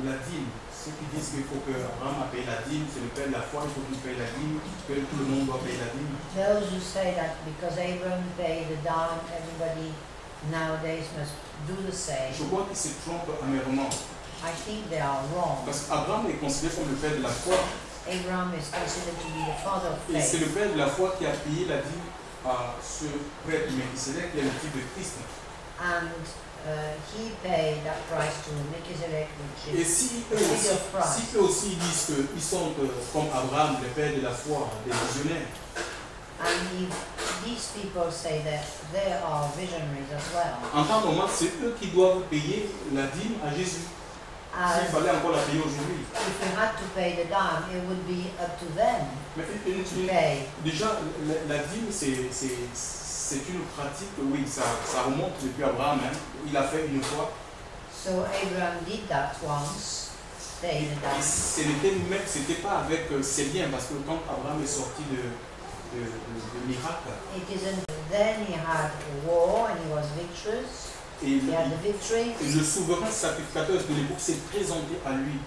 la dîme, ceux qui disent qu'il faut que Abraham paye la dîme, c'est le père de la foi, il faut qu'il paye la dîme, que tout le monde doit payer la dîme. Those who say that because Abraham paid the dime, everybody nowadays must do the same, Je crois qu'ils se trompent amèrement. I think they are wrong. Parce qu'Abraham est considéré comme le père de la foi, Abraham is considered to be the father of et c'est faith, le père de la foi qui a payé la dîme à ce prêtre Melchisédek qui est le type de Christ. and he paid that price to Melchizedek, Et which is si the figure of Christ. eux aussi disent qu'ils sont comme Abraham, le père de la foi, des visionnaires, And these people say that they are visionaries as well. en tant que moment, c'est eux qui doivent payer la dîme à Jésus. S'il fallait encore la payer aujourd'hui. if you had to pay the dime, it would be up to them Mais to pay. déjà, la dîme, c'est une pratique, oui, ça remonte depuis Abraham. Hein. Il a fait une fois. So Abraham did that once, pay the Et dime. c'était pas avec ses biens, parce que quand Abraham est sorti de l'Irak, It isn't. Then he had a war and he was victorious. et He had the victory, le souverain sacrificateur de l'époque s'est présenté à lui.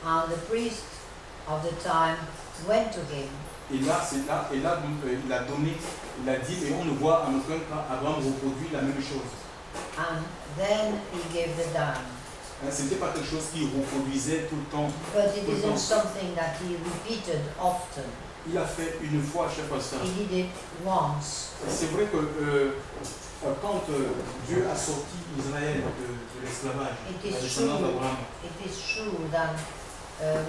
and the priest of the time went to him. Et là, il a donné, il a dit, et on ne voit en aucun cas Abraham reproduit la même chose. And then he gave the dime. Hein, ce n'était pas quelque chose qu'il reproduisait tout le temps. But it isn't something that he repeated often. Il a fait une fois, cher pasteur. He did it once. C'est vrai que quand Dieu a sorti Israël de l'esclavage, It la is descendance true. d'Abraham, It is true that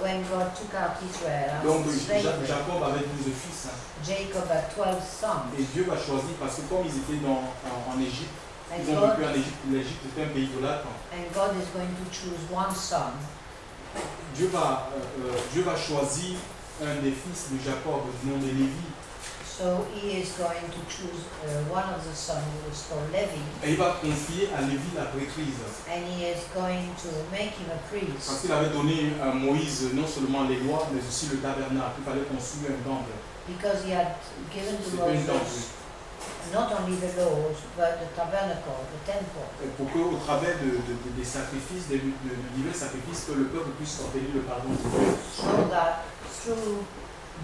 when God took out Israel out donc of slavery, Jacob avait 12 fils. Hein, Jacob had 12 sons. et Dieu va choisir, parce que comme ils étaient en Égypte, And ils ont vécu God, en Égypte, l'Égypte était un pays idolâtre. and God is going to choose one son. Dieu va choisir un des fils de Jacob, du nom de Lévi, So he is going to choose one of the sons who is called Levi, et il va confier à Lévi la prêtrise. and he is going to make him a Parce priest, qu'il avait donné à Moïse non seulement les lois, mais aussi le tabernacle. Il fallait construire un temple. because he had given to C'était un temple. Moses not only the laws, but the tabernacle, the temple, Et pour qu'au travers des sacrifices, de divers sacrifices, que le peuple puisse obtenir le pardon de Dieu. so that through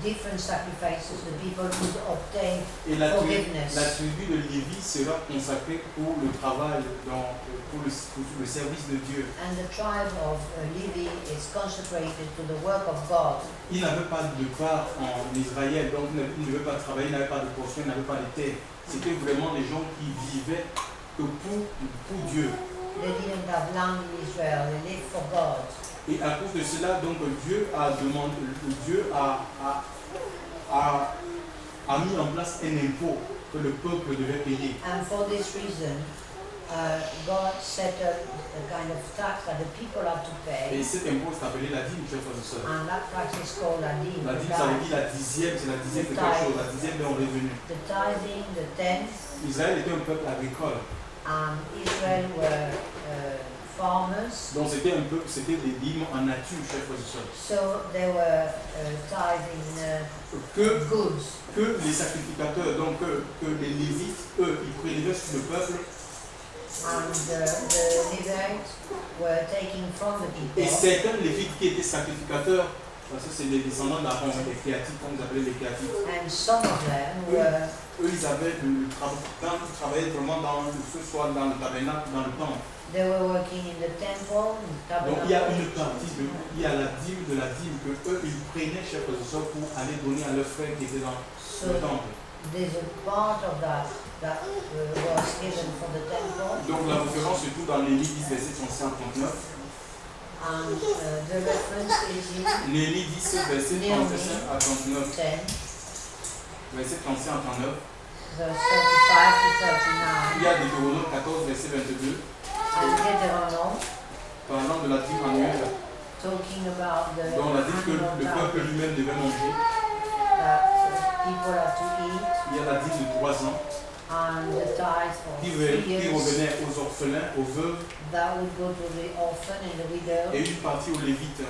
different sacrifices the people would obtain Et la forgiveness. tribu de Lévi sera consacrée pour le travail, pour le service de Dieu. And the tribe of Levi is consecrated to the work of God. Il n'avait pas de part en Israël, donc il ne devait pas travailler, il n'avait pas de portion, il n'avait pas de terre. C'était vraiment des gens qui vivaient que pour Dieu. They didn't have land in Israel, they lived for God. Et à cause de cela, donc Dieu a mis en place un impôt que le peuple devait payer. And for this reason, God set a kind of tax that the people had to Et pay. cet impôt s'est appelé la dîme, chers frères et sœurs. And that tax is called a dîme. La dîme, ça veut dire la dixième, c'est la dixième de quelque chose, la dixième de mon revenu. The tithing, the tenth, Israël était un peuple agricole, and Israel were farmers. donc c'était des dîmes en nature, chers frères et sœurs. So they were tithing goods. Que les sacrificateurs, donc que les Lévites, eux, ils prélevaient sur le peuple, And the Levites were taking from the et people. certains Lévites qui étaient sacrificateurs, parce que c'est les descendants d'Aaron, les Kéatites, comme ils appelaient les Kéatites, And some of them were, eux, ils avaient ils travaillaient vraiment ce soit dans le tabernacle, dans le temple. they were working in the temple, in the Donc il y a une tabernacle. partie, il y a la dîme de la dîme que eux, ils prenaient, chers frères et sœurs, pour aller donner à leurs frères qui étaient dans So le temple. there's a part of that was given for the temple, Donc la référence se trouve dans Néhémie 10, verset 35 à 39. and the reference is in Néhémie 10, verset 35 à 39. 10, Verset 35 à 39. verse 35 to Il 39, y a Deutéronome 14, verset 22, and Deuteronomy, parlant de la dîme annuelle, talking about the dont on a dit que annual le peuple tithe lui-même devait manger. that people have to eat, Il y a la dîme de 3 ans and the tithe for qui 3 years revenait aux orphelins, aux veuves that would go to the orphan and the widow, et une partie aux lévites.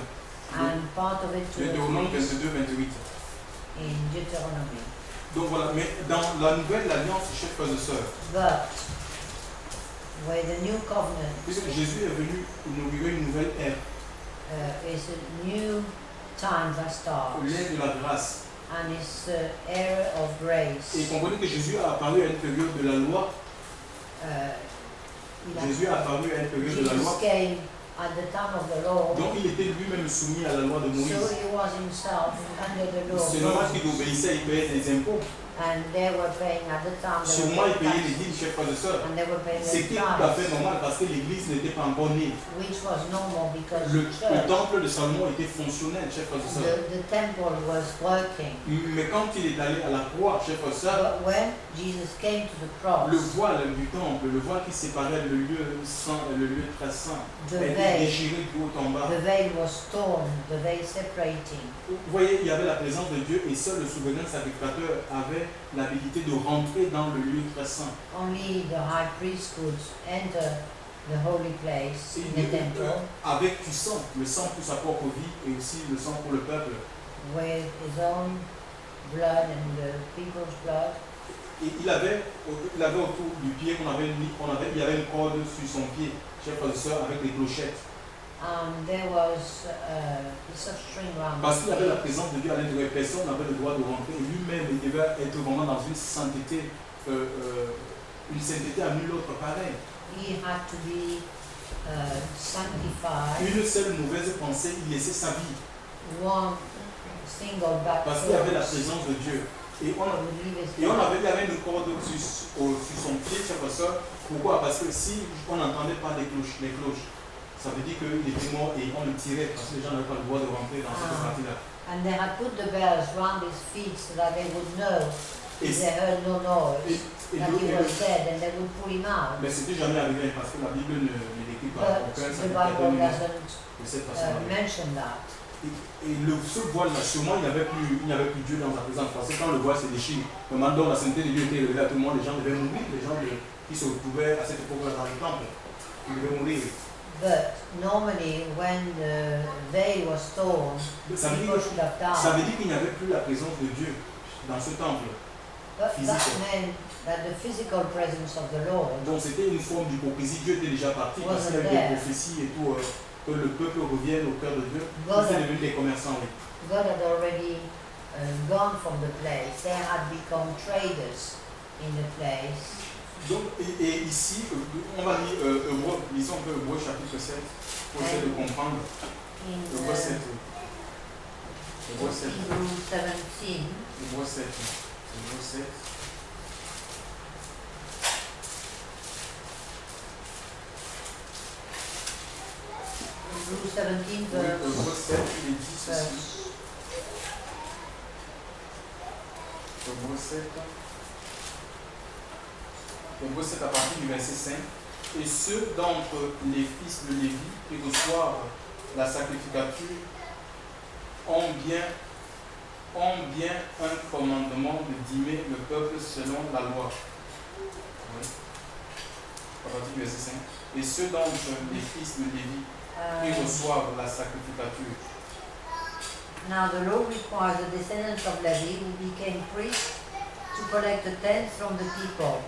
and part of it to the Deutéronome priest 22, 28. in Deuteronomy. Donc voilà, mais dans la nouvelle alliance, chers frères et sœurs, But where the new covenant puisque Jésus est venu inaugurer une nouvelle ère, is a new time that starts, l'ère de la grâce. and it's the era of grace. Et comprenez que Jésus a apparu à une période de la loi. Jésus a apparu à une période de la Jesus loi. came at the time of the law, Donc il était lui-même soumis à la loi de so Moïse. he was himself under the law. C'est normal qu'il obéissait, il payait des impôts. and they were paying at the time, they Sûrement, were ils payaient paying les dîmes, chers frères et sœurs. taxes, and they were paying C'était their tout à fait tithes, normal parce que l'église n'était pas encore née. which was normal because Le the church, temple de Salomon était fonctionnel, chers frères et sœurs. the temple was working. Mais quand il est allé à la croix, chers frères et sœurs, But when Jesus came to the cross, le voile du temple, le voile qui séparait le lieu saint et le lieu très saint, the a été veil, déchiré du haut en bas. the veil was torn, the veil separating. Vous voyez, il y avait la présence de Dieu et seul le souverain sacrificateur avait l'habilité de rentrer dans le lieu très saint. Only the high priest could enter the holy place Et in the temple avec du sang, le sang pour sa propre vie et aussi le sang pour le peuple. with his own blood and the people's blood. Et il avait autour du pied, il y avait une corde sur son pied, chers frères et sœurs, avec des clochettes. There was a piece of string around Parce qu'il avait la his présence de Dieu à l'intérieur, personne n'avait le droit de rentrer. Et lui-même, il devait être vraiment dans une sainteté à nulle autre pareille. He had to be sanctified. Une seule mauvaise pensée, il laissait sa vie. One single bad Parce qu'il y avait la thought présence de Dieu. Et would leave his il y life. avait une corde sur son pied, chers frères et sœurs. Pourquoi? Parce que si on n'entendait pas les cloches, ça veut dire qu'il était mort et on le tirait parce que les gens n'avaient pas le droit de rentrer dans cette partie-là. And they had put the bells round his feet so that they would know Et, if they heard no noise et that he was dead, and they would pull him out. mais c'était jamais arrivé parce que la Bible ne décrit pas But aucun the sacrificateur Bible de doesn't cette façon-là. mention that. Et le seul voile là, sûrement il n'y avait plus Dieu dans sa présence. Parce que quand le voile se déchire, le moment dont la sainteté de Dieu était élevée à tout le monde, les gens devaient mourir. Les gens qui se retrouvaient à cette époque-là dans le temple, ils devaient mourir. But normally, when the veil was torn, Ça veut people dire, should have ça veut died. dire qu'il n'y avait plus la présence de Dieu dans ce temple. But that physical. meant that the physical presence of the Lord Donc c'était une forme d'hypocrisie. Dieu était déjà parti parce qu'il y avait des prophéties et tout, que le peuple revienne au cœur de Dieu. Ils étaient devenus des commerçants. Oui. God had already gone from the place. They had become traders in the place. Donc, et ici, on va lire lisons un peu Hébreux chapitre 7 pour essayer de comprendre. In Hébreux 7. Hébreux 7. Hebrews 17, Hébreux 7. Hébreux 7. Hebrews 17 Oui, Hébreux 7, il est dit ceci. verse Hébreux 7. Hébreux 7 à partir du verset 5. Et ceux d'entre les fils de Lévi qui reçoivent la sacrificature ont bien un commandement de dîmer le peuple selon la loi. Oui. À partir du verset 5. Et ceux d'entre les fils de Lévi qui reçoivent la sacrificature. Now the law requires the descendants of Levi who became priests to collect a tenth from the people.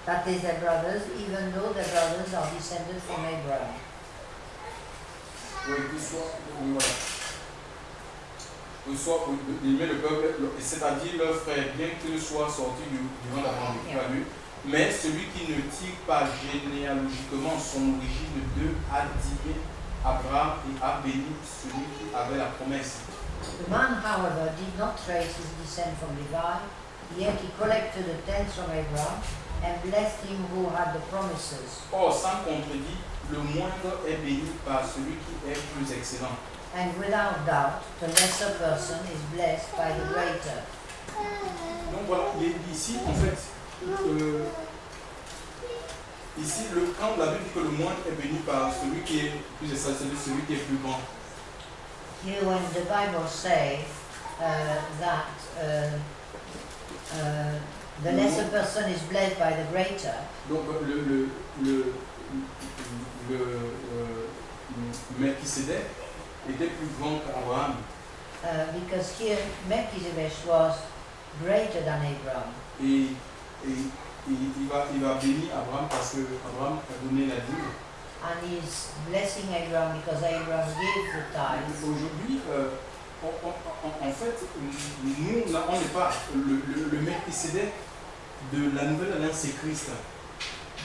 That is their brothers, even though their brothers are descended from Abraham. Oui, reçoit le peuple, c'est-à-dire leurs frères, bien qu'ils soient sortis durant la pandémie, mais celui qui ne tire pas généalogiquement son origine d'eux a dîmé Abraham et a béni celui qui avait la promesse. The man, however, did not trace his descent from Levi, yet he collected a tenth from Abraham and blessed him who had the promises. Or, sans contredit, le moindre est béni par celui qui est plus excellent. And without doubt, the lesser person is blessed by the greater. Donc voilà, il est dit ici, en fait, ici, quand la Bible dit que le moindre est béni par celui qui est plus excellent, celui qui est plus grand. Here, when the Bible says that the lesser person is blessed by the greater, Donc Melchisedec était plus grand qu'Abraham. because here Melchizedek was greater than Abraham. Et il va bénir Abraham parce que Abraham a donné la dîme. And he's blessing Abraham because Abraham gave the tithe. Aujourd'hui, en fait, nous, là, on n'est pas le Melchisedec de la nouvelle alliance, c'est Christ.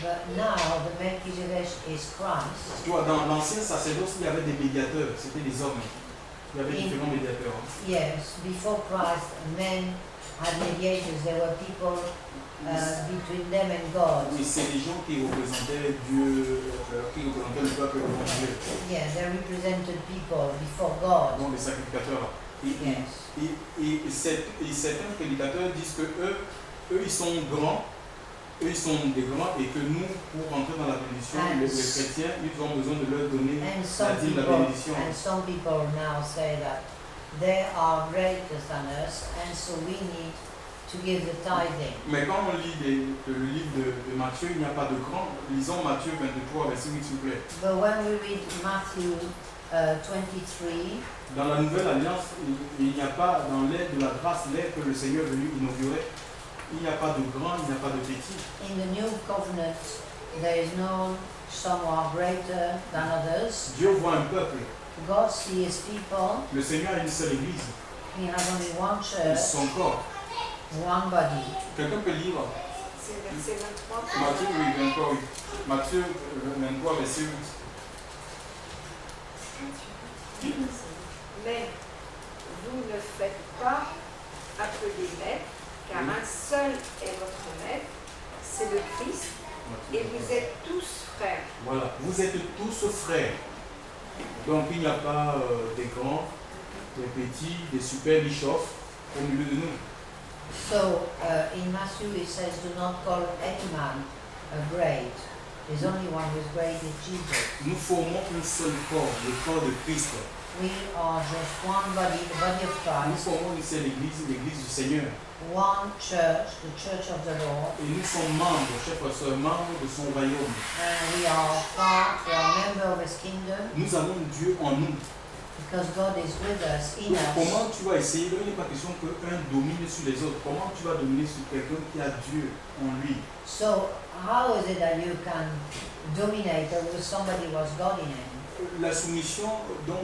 But now the Melchizedek is Christ. Tu vois, dans l'ancien sacerdoce, il y avait des médiateurs, c'était des hommes. Il y avait différents médiateurs. Yes, before Christ, men had mediators. There were people between them and God. Et c'est des gens qui représentaient Dieu, qui représentaient le peuple devant Dieu. Yeah, they represented people before God. Donc les sacrificateurs. Yes. Et certains prédicateurs disent que eux ils sont grands, eux ils sont des grands et que nous, pour rentrer dans la bénédiction, les chrétiens, ils ont besoin de leur donner And la dîme de la bénédiction. some people now say that they are greater than us, and so we need to give the tithing. Mais quand on lit le livre de Matthieu, il n'y a pas de grand. Lisons Matthieu 23, verset 8 s'il vous plaît. But when we read Matthew 23, Dans la nouvelle alliance, il n'y a pas, dans l'ère de la grâce, l'ère que le Seigneur est venu inaugurer, il n'y a pas de grand, il n'y a pas de petit. in the new covenant, there is no some are greater than others. Dieu voit un peuple. God sees people. Le Seigneur a une seule église, He has only one et church, son corps. one body. Quelqu'un peut lire C'est verset 23. Matthieu, oui, 23, oui. Matthieu 23, verset 8. Mais vous ne faites pas appeler maître, car un seul est votre maître, c'est le Christ, et vous êtes tous frères. Voilà, vous êtes tous frères. Donc il n'y a pas des grands, des petits, des super bichofs au milieu de nous. So in Matthew it says, "Do not call any man a great." There's only one who is great, is Jesus. Nous formons un seul corps, le corps de Christ. We are just one body, the body of Nous Christ, formons une seule église, l'église du Seigneur. one church, the church of the Lord, Et nous sommes membres, chers frères et sœurs, membres de son royaume. and we are part, we are member of His kingdom, Nous avons Dieu en nous. because God is with us, in Donc, us. comment tu vas essayer, il n'est pas question qu'un domine sur les autres. Comment tu vas dominer sur quelqu'un qui a Dieu en lui? So how is it that you can dominate over somebody who has God in him? La soumission dont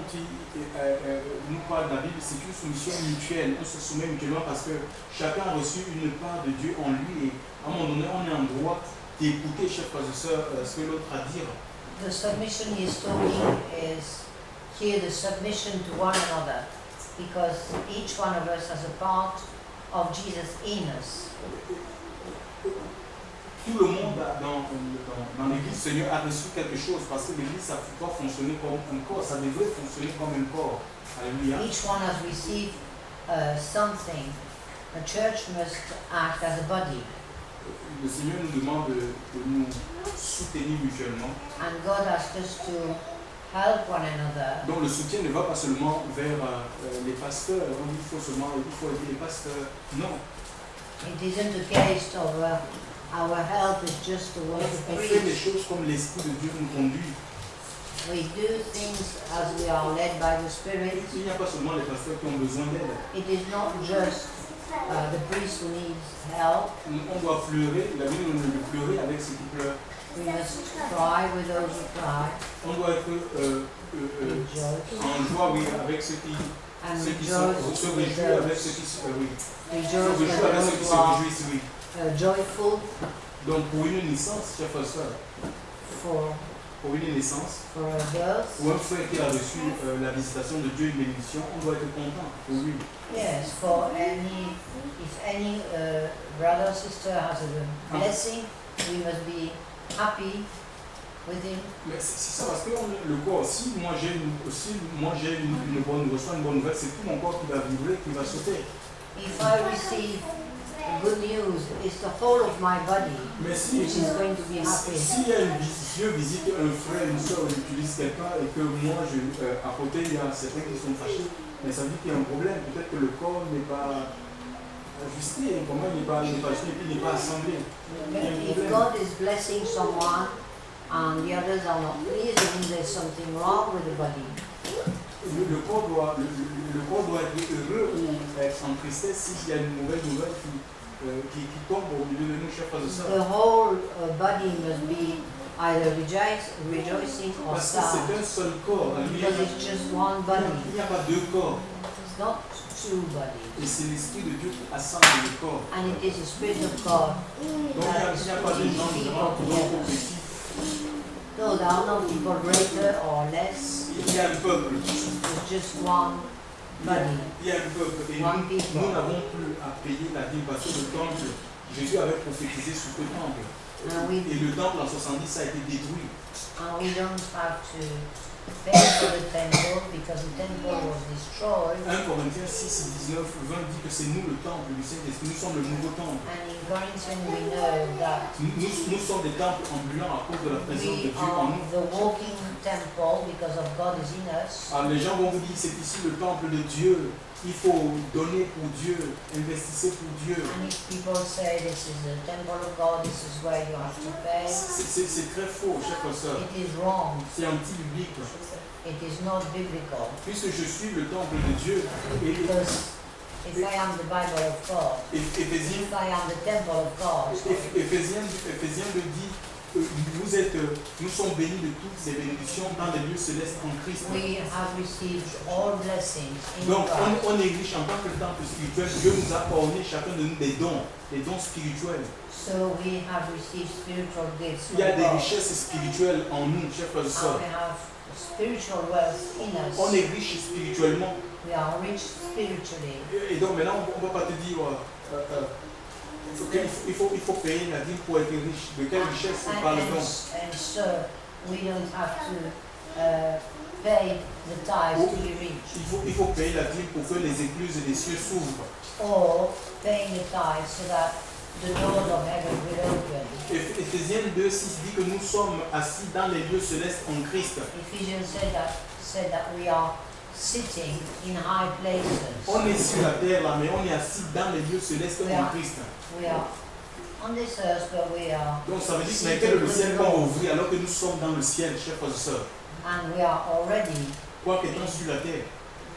nous parle la Bible, c'est une soumission mutuelle. On se soumet mutuellement parce que chacun a reçu une part de Dieu en lui. Et à un moment donné, on est en droit d'écouter, chers frères et sœurs, ce que l'autre a à dire. The submission he is talking is here the submission to one another, because each one of us has a part of Jesus in us. Tout le monde dans l'église Seigneur a reçu quelque chose parce que l'église ça doit fonctionner comme un corps, ça devrait fonctionner comme un corps. Alléluia. Each one has received something. A church must act as a body, Le Seigneur nous demande de nous soutenir mutuellement. and God asks us to help one another. Donc le soutien ne va pas seulement vers les pasteurs. On dit il faut aider les pasteurs. Non. It isn't the case of our help is just to work On the fait les preach. choses comme l'Esprit de Dieu nous conduit. We do things as we are led by the Spirit. Il n'y a pas seulement les pasteurs qui ont besoin d'aide. It is not just the priest who needs help. On doit pleurer, la Bible nous dit de pleurer avec ceux qui pleurent. We must cry with those who cry, On doit être rejoice, en joie, oui, avec ceux qui and se réjouissent avec ceux qui oui. Se rejoice with réjouissent avec ceux those qui who se are réjouissent, oui. joyful Donc pour une naissance, chers frères et sœurs, for pour une naissance, a birth. ou un frère qui a reçu la visitation de Dieu, une bénédiction, on doit être content pour lui. Yes, for if any brother or sister has a blessing, we must be happy with him. Mais c'est ça, parce que le corps, si moi j'ai une bonne, reçois une bonne nouvelle, c'est tout mon corps qui va vibrer, qui va sauter. If I receive good news, it's the whole of my body Mais si which is going to be happy. s'il y a Dieu visite un frère, une soeur, il utilise quelqu'un et que moi, à côté, il y a certains qui sont fâchés, mais ça veut dire qu'il y a un problème. Peut-être que le corps n'est pas ajusté, comment il n'est pas ajusté et puis il n'est pas assemblé. Il y a un If problème. God is blessing someone and the others are not pleased, it means there's something wrong with the body. Le corps doit être heureux ou être en tristesse s'il y a une mauvaise nouvelle qui tombe au milieu de nous, chers frères et The sœurs. whole body must be either rejoicing or Parce que sad, c'est un seul corps. because it's just one body. Il n'y a pas deux corps. It's not two bodies. Et c'est l'Esprit de Dieu qui assemble le corps. And it is the Spirit of God Donc that il is n'y a pas de putting gens people grands ou together. petits. No, there are not people greater or less. Il y a un peuple. It's just one body. Il y a un peuple et One people. nous n'avons plus à payer la dîme parce que le temple, Jésus avait prophétisé sur le temple. And we, Et le temple en 70 a été détruit. we don't have to pay for the temple because the temple was destroyed. 1 Corinthiens 6, 19, 20 dit que c'est nous le temple du Saint-Esprit, nous sommes le nouveau temple. And in Corinthians we know that Nous sommes des temples ambulants à cause de la présence de we Dieu en are nous. the walking temple because of God is in us. Alors les gens vont vous dire c'est ici le temple de Dieu, il faut donner pour Dieu, investissez pour Dieu. And if people say this is the temple of God, this is where you have to pay, C'est très faux, chers frères. it is wrong. C'est anti-biblique. It is not biblical. Puisque je suis le temple de Dieu, et Because if I am the Bible of God, Éphésiens if I am the temple of God, Éphésiens le dit, nous sommes bénis de toutes ces bénédictions dans les lieux célestes en Christ. we have received all blessings in Donc Christ. on est riche en tant que temple spirituel. Dieu nous a orné chacun de nous des dons spirituels. So we have received spiritual gifts Il y a from des God. richesses spirituelles en nous, chers frères et And sœurs. we have spiritual wealth in us. On est riche spirituellement. We are rich spiritually. Et donc maintenant, on ne va pas te dire il faut payer la dîme pour être riche. De quelle richesse parle-t-on? And so we don't have to pay the tithes to be rich, Il faut payer la dîme pour que les écluses et les cieux s'ouvrent. or paying the tithes so that the doors of heaven will open. Éphésiens 2, 6 dit que nous sommes assis dans les lieux célestes en Christ. Ephesians said that we are sitting in high places. On est sur la terre là, mais on est assis dans les lieux célestes en Christ. We are on this earth, but we are Donc ça veut dire que seated quel est le with ciel the va Lord, ouvrir alors que nous sommes dans le ciel, chers frères et sœurs. and we are already Quoi qu'étant sur la terre.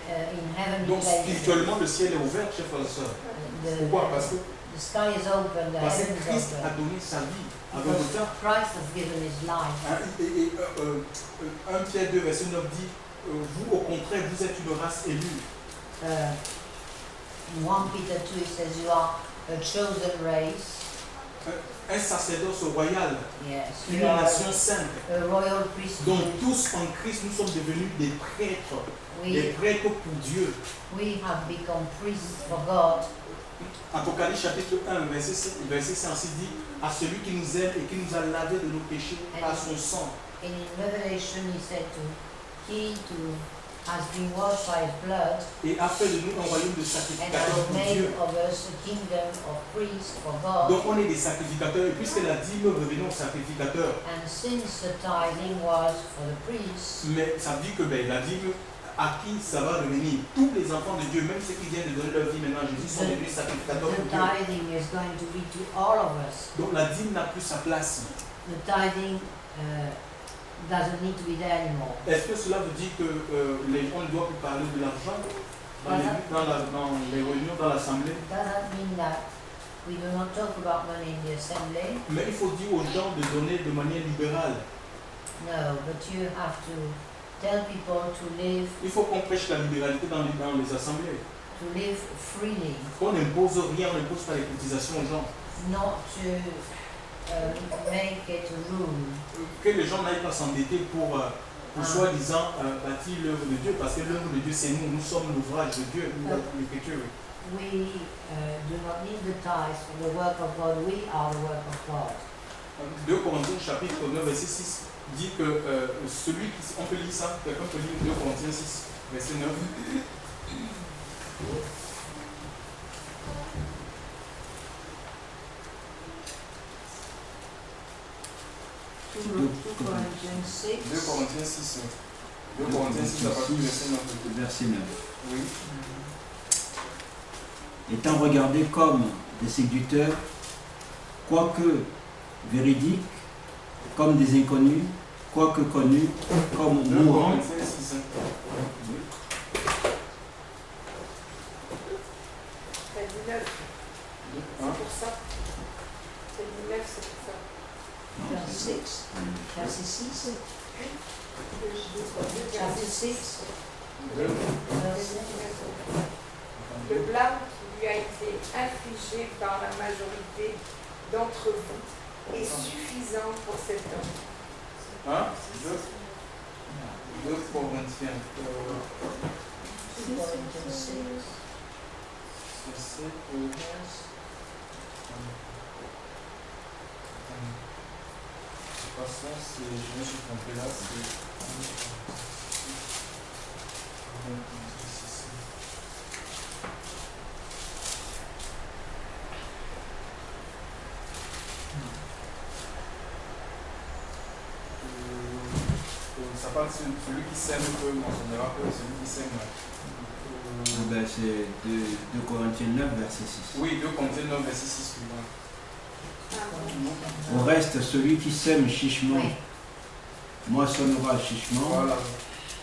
in heavenly Donc places. spirituellement, le ciel est ouvert, chers frères et sœurs. Pourquoi? Parce que The sky is open, the heaven is Christ a open. donné sa vie à Because Golgotha. Christ has given his life. 1 Pierre 2, verset 9 dit vous, au contraire, vous êtes une race élue. In 1 Peter 2 it says you are a chosen race. Un sacerdoce royal, Yes. une You are nation sainte. a royal Donc priesthood. tous en Christ, nous sommes devenus des prêtres pour Dieu. We have become priests for God. Apocalypse chapitre 1, verset 5 dit à celui qui nous aime et qui nous a lavé de nos péchés par son sang. And in Revelation he said to he who has been washed by his blood Et a fait de nous un royaume de and sacrificateurs has pour made Dieu. of us a kingdom of priests for God. Donc on est des sacrificateurs. Et puisque la dîme revenons aux sacrificateurs, And since the tithing was for the priests, mais ça veut dire que la dîme, à qui ça va revenir? Tous les enfants de Dieu, même ceux qui viennent de donner leur vie maintenant à Jésus, sont devenus sacrificateurs the pour Dieu. tithing is going to be to all of us. Donc la dîme n'a plus sa place. The tithing doesn't need to be there anymore. Est-ce que cela veut dire que on ne doit plus parler de l'argent dans les réunions, dans l'assemblée? Does that mean that we do not talk about money in the assembly? Mais il faut dire aux gens de donner de manière libérale. No, but you have to tell people to live Il faut qu'on prêche la libéralité dans les assemblées. freely, Qu'on n'impose rien, on n'impose pas les cotisations aux gens. not to make it a rule. Que les gens n'aillent pas s'endetter pour soi-disant bâtir l'œuvre de Dieu, parce que l'œuvre de Dieu c'est nous sommes l'ouvrage de Dieu, l'Écriture. We do not need the tithes for the work of God. We are the work of God. 2 Corinthiens chapitre 9 verset 6 dit que celui qui... On peut lire ça, quelqu'un peut lire 2 Corinthiens 6 verset 9. Corinthians 6. 2 Corinthiens 6. 2 Corinthiens 6 à partir du verset 9. Verset 9. Oui. Étant regardés comme des séducteurs, quoique véridiques, comme des inconnus, quoique connus, comme 2 mourants, Corinthiens 6. C'est du 9, c'est pour ça. C'est du 9, c'est pour ça. Verse 6. Verse 6. Chapter 6. Le blâme qui lui a été infligé par la majorité d'entre vous est suffisant pour cet homme. 2 Corinthiens 2 Corinthians 6. Verset au... C'est pas ça, c'est... Je me suis trompé là, c'est... Ça parle de celui qui sème peu, mentionnera peu, celui qui sème. Ben, c'est 2 Corinthiens 9, verset 6. Oui, 2 Corinthiens 9, verset 6. Au reste, celui qui sème chichement Oui. moissonnera chichement, Voilà.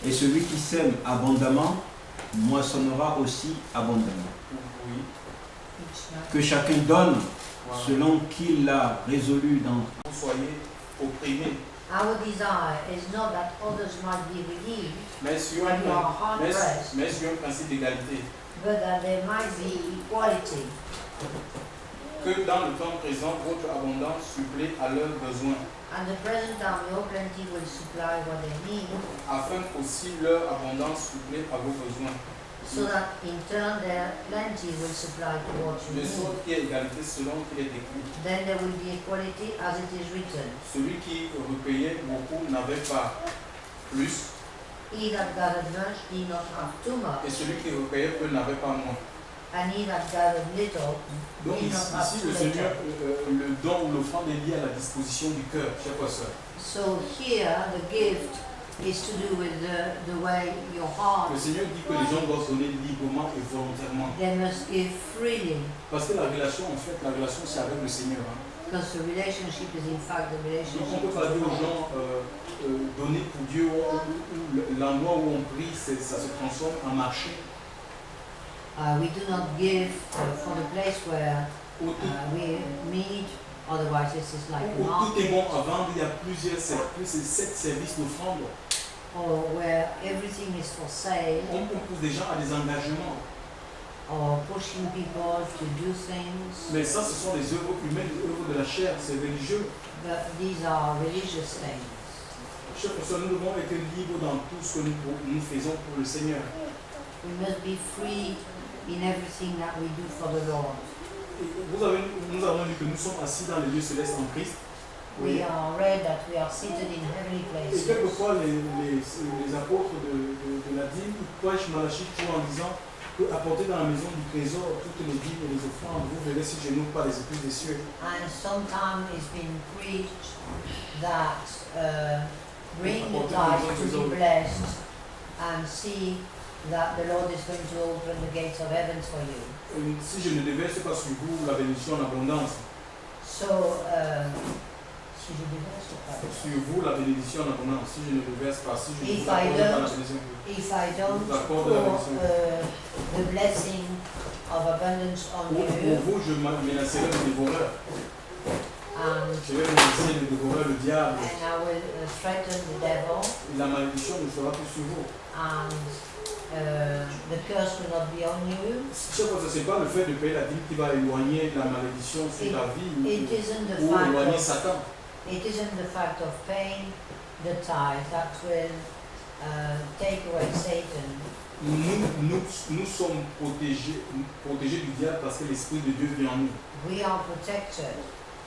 et celui qui sème abondamment moissonnera aussi abondamment. Oui. Que chacun donne Voilà. selon qu'il l'a résolu dans... Vous soyez opprimés. Our desire is not that others might be relieved, Mais sur when you are hard mais pressed, sur un principe d'égalité. but that there might be equality. Que dans le temps présent, votre abondance supplée à leurs besoins, And the present time your plenty will supply what they need, afin qu'aussi leur abondance supplée à vos besoins. so that in turn their plenty will supply to what you De need. sorte qu'il y ait égalité selon qu'il est écrit. Then there will be equality as it is written. Celui qui recueillait beaucoup n'avait pas plus, He that gathered much did not have too et much, celui qui recueillait peu n'avait pas moins. and he that gathered little Donc did not have ici, too le Seigneur, little. le don ou l'offrande est lié à la disposition du cœur, chers frères et sœurs. So here the gift is to do with the way your heart, Le Seigneur dit que les gens doivent donner librement et volontairement. they must give freely, Parce que la relation, en fait, la relation c'est avec le Seigneur. Hein. because the relationship is in fact the Donc on relationship peut pas with dire aux God. gens, donner pour Dieu, l'endroit où on prie, ça se transforme en marché. We do not give for the place where Où tout, we meet, otherwise this is like a où tout est market, bon à vendre, il y a plus de 7 services d'offrande. or where everything is for sale, On pousse des gens à des engagements. or pushing people to do things, Mais ça, ce sont des œuvres humaines, des œuvres de la chair, c'est religieux. but these are religious things. Chers frères, nous devons être libres dans tout ce que nous faisons pour le Seigneur. We must be free in everything that we do for the Lord. Et nous avons dit que nous sommes assis dans les lieux célestes en Christ. We are read that we are seated in heavenly Et places. quelquefois, les apôtres de la dîme prêchent Malachie toujours en disant que apporter dans la maison du trésor toutes les dîmes et les offrandes, vous verrez si je n'ouvre pas les écluses des cieux. And sometimes it's been preached that bring the tithe to be blessed and see that the Lord is going to open the gates of heaven for you. Et si je ne déverse pas sur vous la bénédiction en abondance, So, si je déverse ou pas? sur vous la bénédiction en abondance, si je ne déverse pas, si je ne If vous accorde I pas la don't- bénédiction, If I don't D'accord, pour bénédiction. the blessing of abundance on pour you, vous, je menacerai le dévoreur. and Je vais menacer le dévoreur, le diable. I will threaten the devil, Et la malédiction ne sera plus sur vous. and the curse will not be on you. Chaque fois, ce n'est pas le fait de payer la dîme qui va éloigner la malédiction sur ta vie It isn't the ou fact éloigner of Satan. It isn't the fact of paying the tithe that will take away Satan. Nous sommes protégés du diable parce que l'Esprit de Dieu vit en nous. We are protected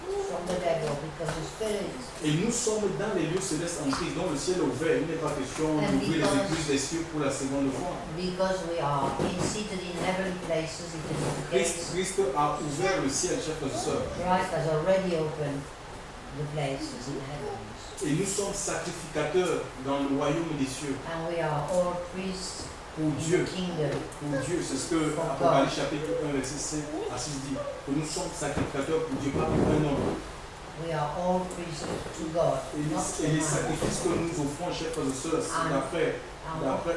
from the devil because the Spirit, Et nous sommes dans les lieux célestes en Christ, dont le ciel est ouvert. Il n'est pas question d'ouvrir les écluses des cieux pour la seconde fois. because we are seated in heavenly places, it is the gates. Christ a ouvert le ciel, chers frères et sœurs. Christ has already opened the places in the heavens. Et nous sommes sacrificateurs dans le royaume des cieux. And we are all priests Pour in Dieu. the kingdom. Pour Dieu, c'est ce que Apocalypse chapitre 1, verset 5 à 6 dit. Que nous sommes sacrificateurs pour Dieu, pas pour un homme. We are all priests to God, Et not to les man. sacrifices que nous offrons, chers frères et sœurs, c'est d'après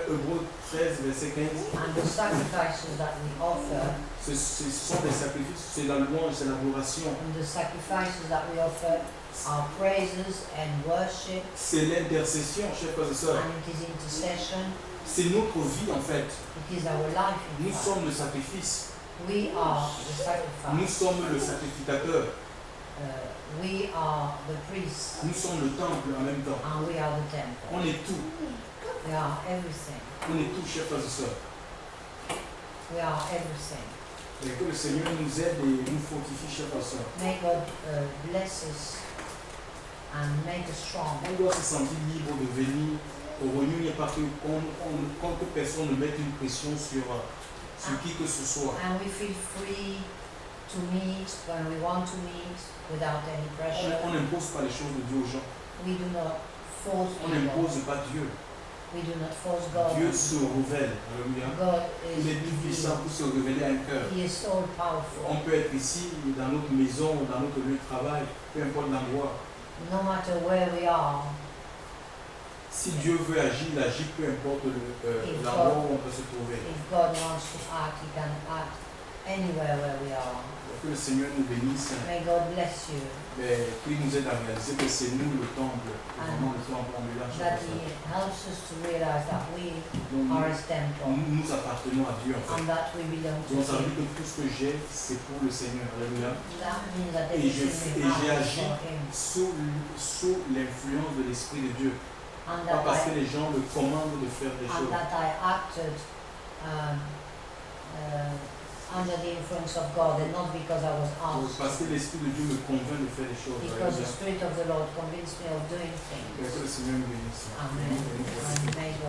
Hébreux 13, verset 15. And the sacrifices that we offer, Ce sont des sacrifices, c'est la louange, c'est l'adoration. and the sacrifices that we offer are praises and worship, C'est l'intercession, chers frères et sœurs. and it is intercession. C'est notre vie en fait. It is our life in Nous Christ. sommes le sacrifice. We are the Nous sacrifice. sommes le sacrificateur. We are the priests, Nous sommes le temple en même temps. and we are the temple. On est tout. We are everything. On est tout, chers frères et sœurs. We are everything. Et que le Seigneur nous aide et nous fortifie, chers personnes. May God bless us and make us strong. On doit se sentir libre de venir aux réunions. Il n'y a pas que personne ne mette une pression sur qui que ce soit. And we feel free to meet when we want to meet without any pressure. On n'impose pas les choses de Dieu aux gens. We do not force On people. n'impose pas Dieu. We do not force God. Dieu se révèle. Alléluia. God Il est is puissant pour se révéler à un cœur. He is so powerful. On peut être ici, dans notre maison, dans notre lieu de travail, peu importe l'endroit. No matter where we are, Si Dieu veut agir, il agit, peu importe l'endroit où on peut se trouver. if God wants to act, He can act anywhere where we are. Que le Seigneur nous bénisse, May God bless you. mais qu'il nous aide à réaliser que c'est nous le temple, vraiment le temple ambulant. That He helps us to realize that we are His temple Nous appartenons à Dieu en fait. and that we belong to Donc ça veut Him. dire que tout ce que j'ai, c'est pour le Seigneur. Alléluia. That means that Et everything we j'ai have is agi for Him. sous l'influence de l'Esprit de Dieu. And Pas that parce que I les gens me commandent de faire des choses. acted under the influence of God and not because I was asked. Parce que l'Esprit de Dieu me convainc de faire des choses. Because the Alléluia. Spirit of the Lord convinced me of doing things. Que le Seigneur nous bénisse. Amen. And may God